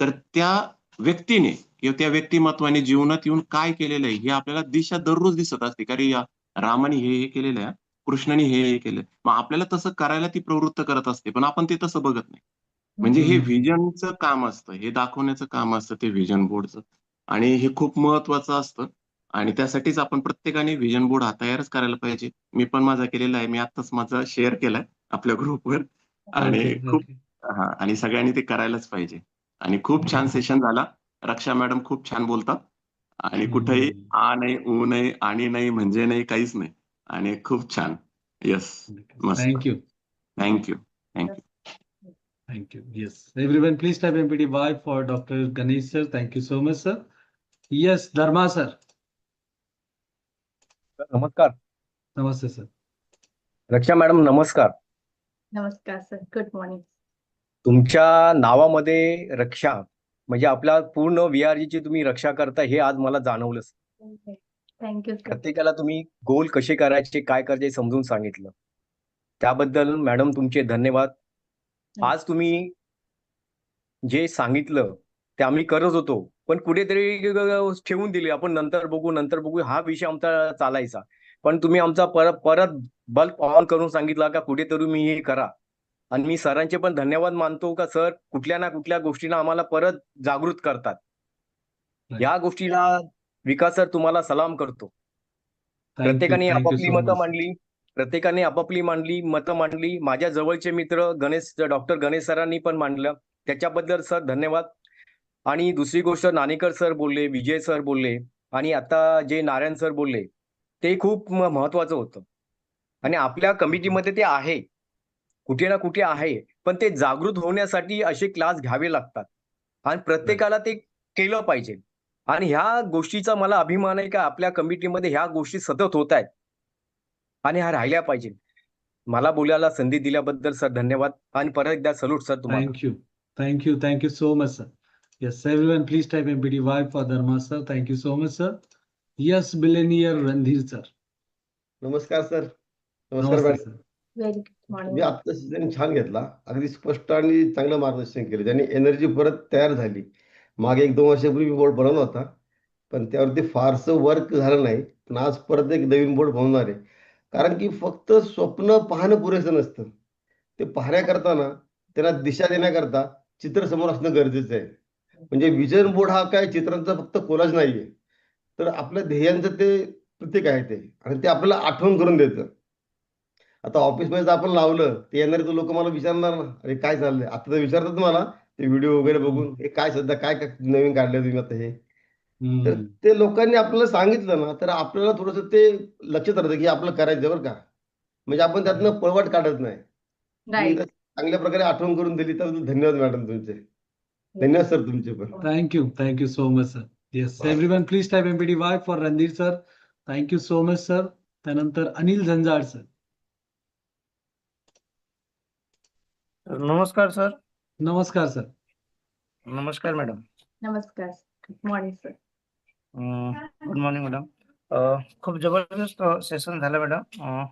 तर त्या व्यक्तीने किंवा त्या व्यक्तिमत्वाने जीवनात येऊन काय केलेलं आहे, हे आपल्याला दिशा दररोज दिसत असते. कारण या रामाने हे केलेलं आहे, कृष्णाने हे केलं. मग आपल्याला तसं करायला ती प्रवृत्त करत असते, पण आपण ते तसं बघत नाही. म्हणजे हे व्हिजनचं काम असतं, हे दाखवण्याचं काम असतं ते व्हिजन बोर्डचं. आणि हे खूप महत्वाचं असतं आणि त्यासाठीच आपण प्रत्येकाने व्हिजन बोर्ड हा तयारच करायला पाहिजे. मी पण माझा केलेला आहे. मी आत्ताच माझा शेअर केलाय आपल्या ग्रुपवर आणि Okay. खूप Okay. आणि सगळ्यांनी ते करायलाच पाहिजे. आणि खूप छान सेशन झाला. रक्षा मॅडम खूप छान बोलतात आणि कुठेही आ नाही, ऊ नाही, आणि नाही, म्हणजे नाही, काहीच नाही. आणि खूप छान. येस, मस्त. Thank you. Thank you. Thank you. Thank you. Yes. Everyone, please type MPTY for Dr. Ganesh sir. Thank you so much, sir. Yes, Dharma sir. नमस्कार. Namaste, sir. रक्षा मॅडम नमस्कार. नमस्कार सर. Good morning. तुमच्या नावामध्ये रक्षा म्हणजे आपल्या पूर्ण VRG ची तुम्ही रक्षा करता हे आज मला जाणवलं. Thank you sir. प्रत्येकाला तुम्ही गोल कसे करायचे, काय करायचे समजून सांगितलं. त्याबद्दल मॅडम तुमचे धन्यवाद. आज तुम्ही जे सांगितलं ते आम्ही करत होतो, पण कुठेतरी ठेवून दिले. आपण नंतर बघू हा विषय आमचा चालायचा. पण तुम्ही आमचा परत बल्ब ऑन करून सांगितला का कुठेतरी तुम्ही हे करा. आणि मी सरांचे पण धन्यवाद मानतो का सर कुठल्या ना कुठल्या गोष्टीला आम्हाला परत जागृत करतात. या गोष्टीला विकास सर तुम्हाला सलाम करतो. Thank you. प्रत्येकाने Thank you आपापली so मतं much. मांडली. मतं मांडली. माझ्या जवळचे मित्र डॉक्टर गणेश सरांनी पण मांडलं. त्याच्याबद्दल सर धन्यवाद. आणि दुसरी गोष्ट नाणेकर सर बोलले, विजय सर बोलले आणि आता जे नारायण सर बोलले ते खूप महत्वाचं होतं. आणि आपल्या कमिटीमध्ये ते आहे. कुठे ना कुठे आहे. पण ते जागृत होण्यासाठी असे क्लास घ्यावे लागतात आणि प्रत्येकाला ते केलं पाहिजे. आणि ह्या गोष्टीचा मला अभिमान आहे का आपल्या कमिटीमध्ये ह्या गोष्टी सतत होत आहेत आणि ह्या राहिल्या पाहिजे. मला बोलायला संधी दिल्याबद्दल सर धन्यवाद आणि परत एकदा सल्यूट सर तुम्हाला. Thank you so much, sir. Yes, everyone, please type MPTY for Dharma, sir. Thank you so much, sir. Yes, billionaire Randhir, sir. नमस्कार सर. नमस्कार नमस्ते, मॅडम. sir. व्हेरी गुड तुम्ही मॉर्निंग. आजचा season छान घेतला. अगदी स्पष्ट आणि चांगलं मार्गदर्शन केलं. ज्याने एनर्जी परत तयार झाली. मागे 1-2 वर्षापूर्वी मी बोर्ड बनवला होता. पण त्यावरती फारसं वर्क झालं नाही. पण आज परत एक नवीन बोर्ड बनवणार आहे. कारण की फक्त स्वप्न पाहणं पुरेसं नसतं. ते पाहण्याकरता ना, त्यांना दिशा देण्याकरता चित्र समोर असणं गरजेचं आहे. म्हणजे विजन बोर्ड हा काय चित्रांचा फक्त कोलाज नाहीये. तर आपल्या ध्येयांचं ते प्रतीक आहे ते आणि ते आपल्याला आठवण करून देतं. आता ऑफिसमध्ये जर आपण लावलं, ते येणारे तर लोकं मला विचारणार ना, "अरे काय चाललंय?" आता तर विचारतात मला ते व्हिडिओ वगैरे बघून, "हे काय सध्या काय काय नवीन काढलंय तुम्ही आता हे?" तर ते लोकांनी आपल्याला सांगितलं ना, तर आपल्याला थोडंसं ते लक्षात राहतं, की आपलं करायचं बरं का. म्हणजे आपण त्यातनं पळवाट काढत नाही. तुम्ही राईट. जर चांगल्या प्रकारे आठवण करून दिली तर धन्यवाद मॅडम तुमचे. धन्यवाद सर तुमचे पण. Thank you so much, sir. Yes, everyone, please type MPTY for Randhir, sir. Thank you so much, sir. त्यानंतर अनिल झंजाड, sir. नमस्कार सर. नमस्कार, sir. नमस्कार मॅडम. नमस्कार. Good morning sir. Good morning madam. खूप जबरदस्त सेशन झालं मॅडम.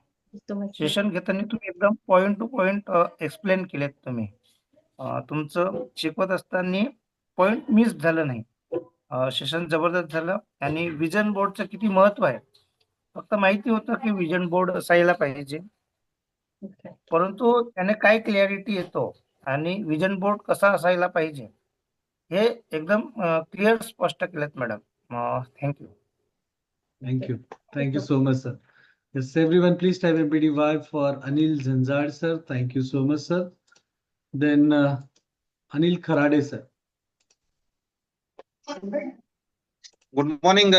सेशन घेताना तुम्ही एकदम पॉइंट टू पॉइंट एक्सप्लेन केलेत तुम्ही. तुमचं शिकवत असताना पॉइंट मिस झालं नाही. सेशन जबरदस्त झालं आणि विजन बोर्डचं किती महत्व आहे. फक्त माहिती होतं की विजन बोर्ड असायला पाहिजे, परंतु त्याने काय क्लॅरिटी येतो आणि विजन बोर्ड कसा असायला पाहिजे हे एकदम क्लिअर स्पष्ट केलेत madam. Thank you. Thank you so much, sir. Yes, everyone, please type MPTY for Anil Zanzad, sir. Thank you so much, sir. Then Anil Kharade, sir. Good morning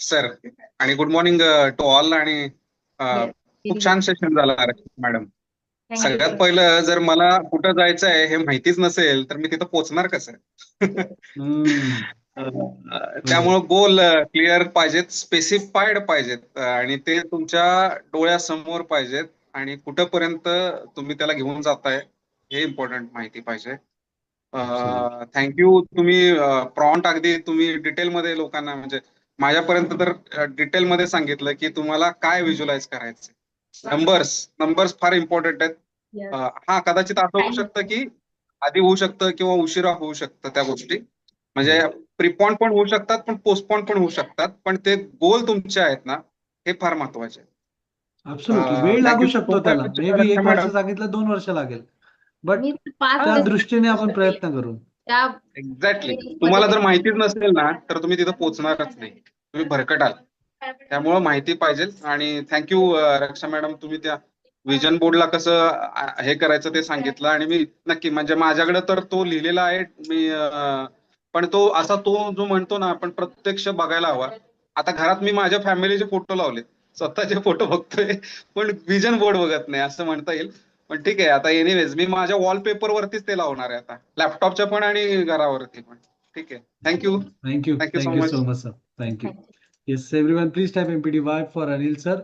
sir आणि good morning to all. आणि खूप छान session झालं madam. सगळ्यात पहिलं जर मला कुठं जायचं आहे हे माहितीच नसेल तर मी तिथं पोहोचणार कसं? त्यामुळे गोल क्लिअर पाहिजेत, स्पेसिफाईड पाहिजेत आणि ते तुमच्या डोळ्यासमोर पाहिजेत आणि कुठंपर्यंत तुम्ही त्याला घेऊन जाताय हे इम्पॉर्टंट माहिती पाहिजे. थँक्यू. तुम्ही प्रॉन्ट अगदी तुम्ही डिटेलमध्ये लोकांना म्हणजे माझ्यापर्यंत तर डिटेलमध्ये सांगितलं की तुम्हाला काय व्हिज्युअलाइज करायचं. नंबर्स फार इम्पॉर्टंट आहेत. हा कदाचित असं होऊ शकतं की आधी होऊ शकतं किंवा उशिरा होऊ शकतं त्या गोष्टी. म्हणजे प्रीपॉन पण होऊ शकतात पण पोस्टपॉन पण होऊ शकतात. पण ते गोल तुमचे आहेत ना हे फार महत्वाचे आहे. Absolutely. वेळ लागू शकतो त्याला. मे बी 1 वर्ष सांगितलं, 2 वर्ष लागेल. बट त्या दृष्टीने आपण प्रयत्न करू. एक्झॅक्टली. तुम्हाला जर माहितीच नसेल ना तर तुम्ही तिथं पोहोचणारच नाही. तुम्ही भरकटाल. त्यामुळे माहिती पाहिजे. आणि थँक्यू रक्षा मॅडम, तुम्ही त्या विजन बोर्डला कसं हे करायचं ते सांगितलं. आणि मी नक्की म्हणजे माझ्याकडे तर तो लिहिलेला आहे मी, पण तो असा तो जो म्हणतो ना आपण प्रत्यक्ष बघायला हवा. आता घरात मी माझ्या फॅमिलीचे फोटो लावले, स्वतःचे फोटो बघतोय पण विजन बोर्ड बघत नाही असं म्हणता येईल. पण ठीक आहे, आता एनिवेज मी माझ्या वॉलपेपर वरतीच ते लावणार आहे आता, लॅपटॉपच्या पण आणि घरावरती पण. ठीक आहे. Thank you so much sir. Thank you. Yes, everyone please type MPTY for Anil sir.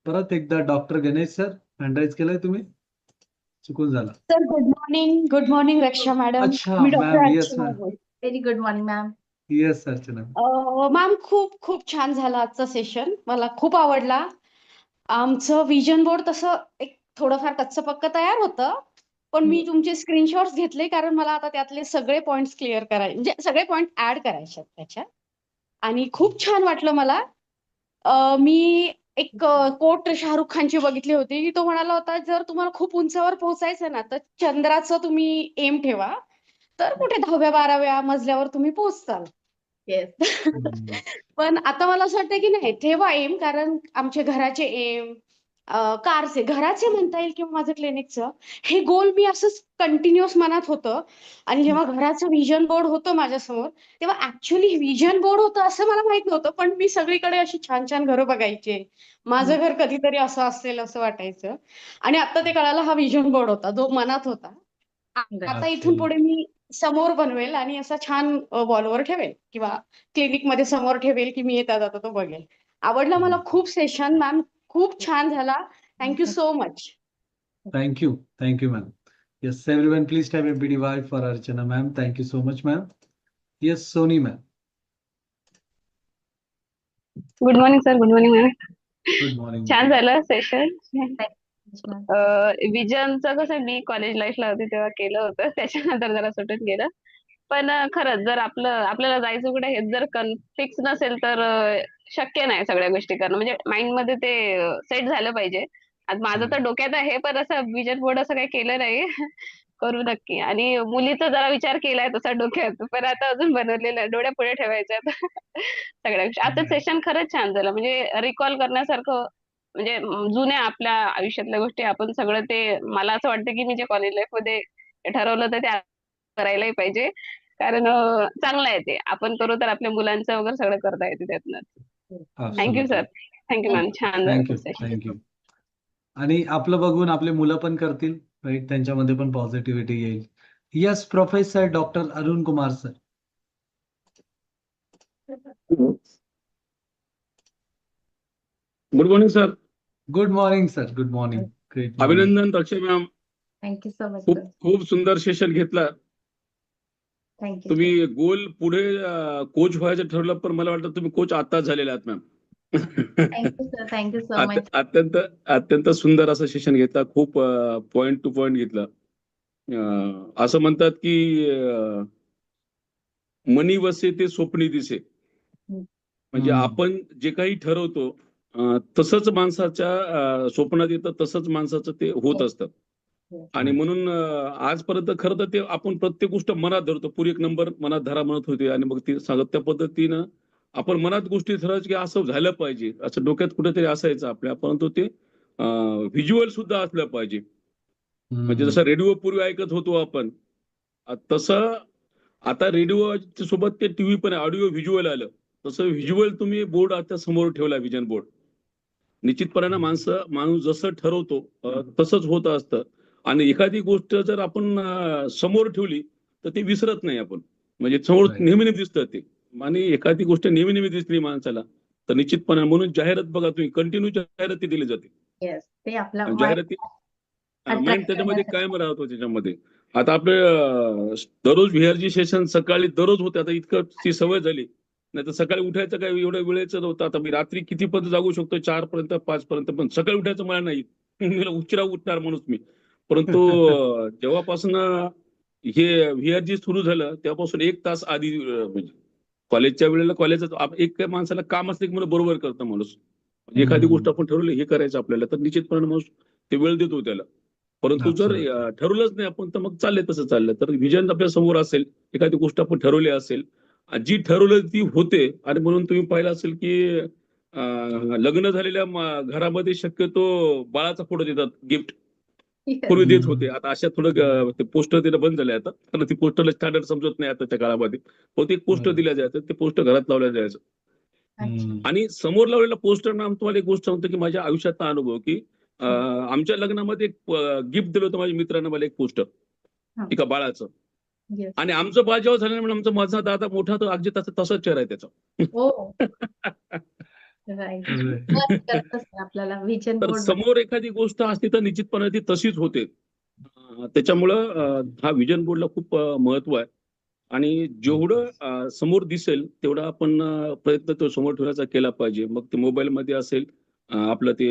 परत एकदा doctor Ganesh sir, hand raise केलंय तुम्ही? चुकून झाला. Sir good morning Raksha madam. अच्छा मी doctor ma'am. Yes Archana ma'am. बोलते. Very good morning ma'am. Yes Archana. Ma'am खूप छान झालं आजचं सेशन. मला खूप आवडला. आमचं विजन बोर्ड तसं एक थोडंफार कच्चं पक्क तयार होतं, पण मी तुमचे स्क्रीनशॉट्स घेतले कारण मला आता त्यातले सगळे पॉइंट्स क्लिअर करायचे, म्हणजे सगळे पॉइंट ऍड करायचे आहेत त्याच्यात. आणि खूप छान वाटलं मला. मी एक कोट शाहरुख खानची बघितली होती की तो म्हणाला होता, जर तुम्हाला खूप उंचावर पोहोचायचं ना तर चंद्राचं तुम्ही एम ठेवा, तर कुठे 10व्या-12व्या मजल्यावर तुम्ही पोहोचताल. येस. पण आता मला असं वाटतं की नाही, ठेवा एम, कारण आमच्या घराचे एम, कारचे, घराचे म्हणता येईल किंवा माझं क्लिनिकचं, हे गोल मी असंच कंटिन्युअस मनात होतं आणि जेव्हा घराचं व्हिजन बोर्ड होतं माझ्यासमोर, तेव्हा ॲक्चुअली व्हिजन बोर्ड होतं असं मला माहित नव्हतं. पण मी सगळीकडे अशी छान-छान घरं बघायचे. माझं घर कधीतरी असं असेल असं वाटायचं आणि आता ते कळालं हा व्हिजन बोर्ड होता, जो मनात होता. आता इथून पुढे मी समोर बनवेल आणि असा छान वॉलवर ठेवेल किंवा क्लिनिकमध्ये समोर ठेवेल, की मी येता-जाता तो बघेल. आवडला मला खूप सेशन मॅम. खूप छान झाला. Thank you so much. Thank you. Thank you, ma'am. Yes, everyone, please type MPDY for Archana, ma'am. Thank you so much, ma'am. Yes, Soni, ma'am. Good morning sir. Good morning ma'am. Good morning. छान झालं session. विजनचं कसं मी college लाईफला होती तेव्हा केलं होतं. त्याच्यानंतर जरा सुटून गेलं. पण खरंच जर आपल्याला जायचं कुठे हे जर फिक्स नसेल तर शक्य नाही सगळ्या गोष्टी करणं. म्हणजे माइंडमध्ये ते सेट झालं पाहिजे. आज माझं तर डोक्यात आहे, पण असं विजन बोर्ड असं काही केलं नाही. करू नक्की. आणि मुलीचा जरा विचार केलाय तसा डोक्यात, पण आता अजून बनवलेलं आहे. डोळ्यापुढे ठेवायचं आता सगळ्या गोष्टी. आजचं सेशन खरंच छान झालं. म्हणजे रिकॉल करण्यासारखं, म्हणजे जुन्या आपल्या आयुष्यातल्या गोष्टी आपण सगळं ते, मला असं वाटतं की मी जे कॉलेज लाईफमध्ये ठरवलं तर ते करायलाही पाहिजे. कारण चांगलं आहे ते. आपण करू तर आपल्या मुलांचं वगैरे सगळं करता येते त्यातनं. Thank sir. Thank ma'am. छान Thank you. झालं सेशन. Thank you. आणि आपलं बघून आपले मुलं पण करतील, राईट? त्यांच्यामध्ये पण पॉझिटिव्हिटी येईल. Yes, professor doctor Arun Kumar sir. Good morning sir. Good morning sir. Good morning. Great morning. अभिनंदन रक्षा मॅम. थँक्यू सो मच खूप सर. खूप सुंदर सेशन घेतला. थँक्यू. तुम्ही गोल पुढे कोच व्हायचं ठरवलं, पण मला वाटतं तुम्ही कोच आताच झालेले आहात ma'am. Thank you sir. Thank you so much. अत्यंत अत्यंत सुंदर असं सेशन घेतला. खूप पॉइंट टू पॉइंट घेतला. असं म्हणतात की मनी वसे ते स्वप्नी दिसे. म्हणजे आपण जे काही ठरवतो तसंच माणसाच्या स्वप्नात येतं, तसंच माणसाचं ते होत असतं. आणि म्हणून आजपर्यंत खरं तर ते आपण प्रत्येक गोष्ट मनात धरतो. पुरी एक नंबर मनात धरा म्हणत होते आणि मग ती सांगत त्या पद्धतीनं आपण मनात गोष्टी ठरवायचं की असं झालं पाहिजे, असं डोक्यात कुठेतरी असायचं आपल्या. परंतु ते व्हिज्युअल सुद्धा असलं पाहिजे. म्हणजे जसं रेडिओ पूर्वी ऐकत होतो आपण, तसं आता रेडिओ सोबत ते टीव्ही पण ऑडिओ व्हिज्युअल आलं. तसं व्हिज्युअल तुम्ही बोर्ड आता समोर ठेवला, व्हिजन बोर्ड. निश्चितपणे माणूस जसं ठरवतो तसंच होत असतं. आणि एखादी गोष्ट जर आपण समोर ठेवली तर ते विसरत नाही आपण. म्हणजे समोर नेहमी दिसतं ते. आणि एखादी गोष्ट नेहमी दिसली माणसाला तर निश्चितपणे, म्हणून जाहिरात बघा तुम्ही, कंटिन्यू जाहिराती दिली जाते. येस, ते आपला जाहिराती माइंड attract त्याच्यामध्ये करण्यासाठी. कायम राहतो त्याच्यामध्ये. आता आपले दररोज व्हीआरजी सेशन सकाळी दररोज होते. आता इतकं ती सवय झाली. नाही तर सकाळी उठायचं काय एवढ्या वेळेचं नव्हतं. आता मी रात्री किती पर्यंत जागू शकतो, 4 पर्यंत 5 पर्यंत, पण सकाळी उठायचं मला नाही. उशिरा उठणार माणूस मी. परंतु जेव्हापासून हे व्हीआरजी सुरू झालं तेव्हापासून 1 तास आधी, म्हणजे कॉलेजच्या वेळेला कॉलेजचं एक माणसाला काम असलं की मला बरोबर करतं माणूस. म्हणजे एखादी गोष्ट आपण ठरवली हे करायचं आपल्याला, तर निश्चितपणे माणूस ते वेळ देतो त्याला. परंतु जर ठरवलंच नाही आपण तर मग चाललंय तसं चाललं. तर व्हिजन आपल्या समोर असेल, एखादी गोष्ट आपण ठरवली असेल, जी ठरवलं ती होते. आणि म्हणून तुम्ही पाहिलं असेल की लग्न झालेल्या घरामध्ये शक्यतो बाळाचा फोटो देतात गिफ्ट. पूर्वी देत होते. आता अशा थोडं ते पोस्टर देणं बंद झाले आता, कारण ती पोस्टरला स्टँडर्ड समजत नाही आताच्या काळामध्ये. होते एक पोस्टर दिल्या जायचं, ते पोस्टर घरात लावल्या जायचं. आणि समोर लावलेला पोस्टर ना, तुम्हाला एक गोष्ट सांगतो की माझ्या आयुष्यातला अनुभव की आमच्या लग्नामध्ये एक गिफ्ट दिलं होतं माझ्या मित्रानं मला, एक पोस्टर एका बाळाचं. आणि आमचं बाळ जेव्हा झालं म्हणजे माझा दादा मोठा, तर अगदी तसाच चेहरा आहे त्याचा. आपल्याला व्हिजन तर बोर्ड समोर एखादी गोष्ट असते तर निश्चितपणे ती तशीच होते. त्याच्यामुळं हा व्हिजन बोर्डला खूप महत्व आहे. आणि जेवढं समोर दिसेल तेवढा आपण प्रयत्न तो समोर ठेवण्याचा केला पाहिजे. मग ते मोबाईलमध्ये असेल, आपलं ते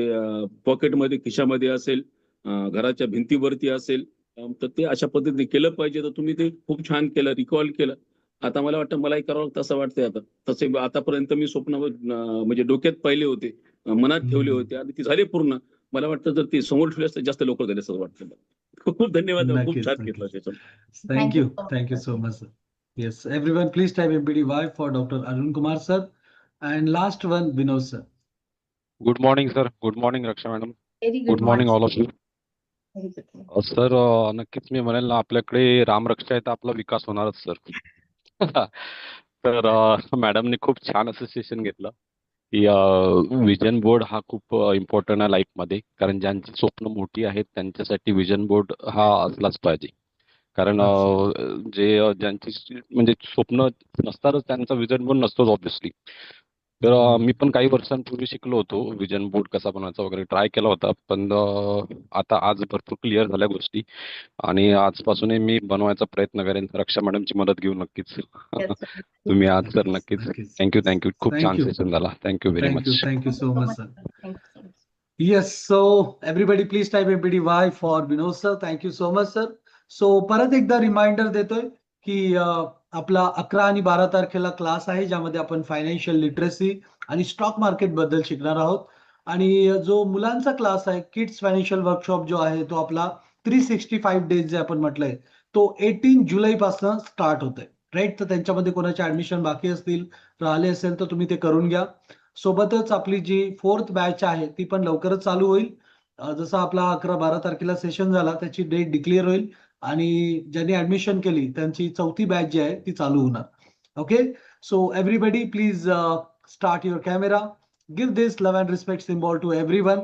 पॉकेटमध्ये, खिशामध्ये असेल, घराच्या भिंतीवरती असेल, तर ते अशा पद्धतीने केलं पाहिजे. तर तुम्ही ते खूप छान केलं, रिकॉल केलं. आता मला वाटतं मलाही करावं तसं वाटतंय आता. तसे आतापर्यंत मी स्वप्न म्हणजे डोक्यात पाहिले होते, मनात ठेवले होते आणि ती झाली पूर्ण. मला वाटतं जर ती समोर ठेवली असतं जास्त लवकर झाले असं वाटतं. खूप खूप धन्यवाद. खूप नक्कीच, छान नक्कीच. घेतलं त्याचं. Thank you. Thank you so much, sir. Yes, everyone, please type MPDY for Dr. Arun Kumar sir. And last one, Vinod sir. Good morning sir. Good morning Raksha madam. Very good good morning morning. All of you. Very good. Sir नक्कीच मी म्हणेल ना आपल्याकडे रामरक्षा आहे तर आपला विकास होणारच sir. तर मॅडमने खूप छान असं सेशन घेतलं की विजन बोर्ड हा खूप इम्पॉर्टंट आहे लाईफमध्ये, कारण ज्यांची स्वप्न मोठी आहेत त्यांच्यासाठी विजन बोर्ड हा असलाच पाहिजे. कारण ज्यांची म्हणजे स्वप्न नसतातच त्यांचा विजन बोर्ड नसतोच ऑब्व्हियसली. तर मी पण काही वर्षांपूर्वी शिकलो होतो विजन बोर्ड कसा बनवायचा वगैरे, ट्राय केला होता, पण आता आज भरपूर क्लिअर झाल्या गोष्टी आणि आजपासूनही मी बनवायचा प्रयत्न करेन. रक्षा मॅडमची मदत घेऊ नक्कीच. Yes, sir. तुम्ही आज सर नक्कीच. नक्कीच. थँक्यू. खूप छान थँक्यू सेशन झाला. Thank you very thank you much. Thank you so Thank you so much much, sir. sir. Thank you so much. Yes, so everybody please type MPDY for Vinod sir. Thank you so much sir. So परत एकदा reminder देतोय की आपला 11 आणि 12 तारखेला class आहे ज्यामध्ये आपण फायनान्शियल लिटरसी आणि स्टॉक मार्केट बद्दल शिकणार आहोत. आणि जो मुलांचा क्लास आहे किड्स फायनान्शियल वर्कशॉप जो आहे तो आपला 365 डेज जे आपण म्हटलंय तो 18 जुलै पासून स्टार्ट होतोय, राईट. तर त्यांच्यामध्ये कोणाचे ऍडमिशन बाकी असतील, राहिले असेल तर तुम्ही ते करून घ्या. सोबतच आपली जी 4th बॅच आहे ती पण लवकरच चालू होईल. जसा आपला 11-12 तारखेला सेशन झाला त्याची डेट डिक्लेअर होईल आणि ज्यांनी ऍडमिशन केली त्यांची 4थी बॅच जी आहे ती चालू होणार. Okay, so everybody please start your camera. Give this love and respect symbol to everyone.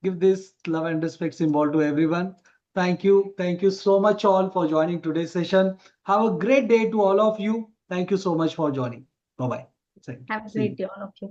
Give this love and respect symbol to everyone. Thank you so much all for joining today's session. Have a great day to all of you. Thank you so much for joining. Bye bye. Have a great day, all of you.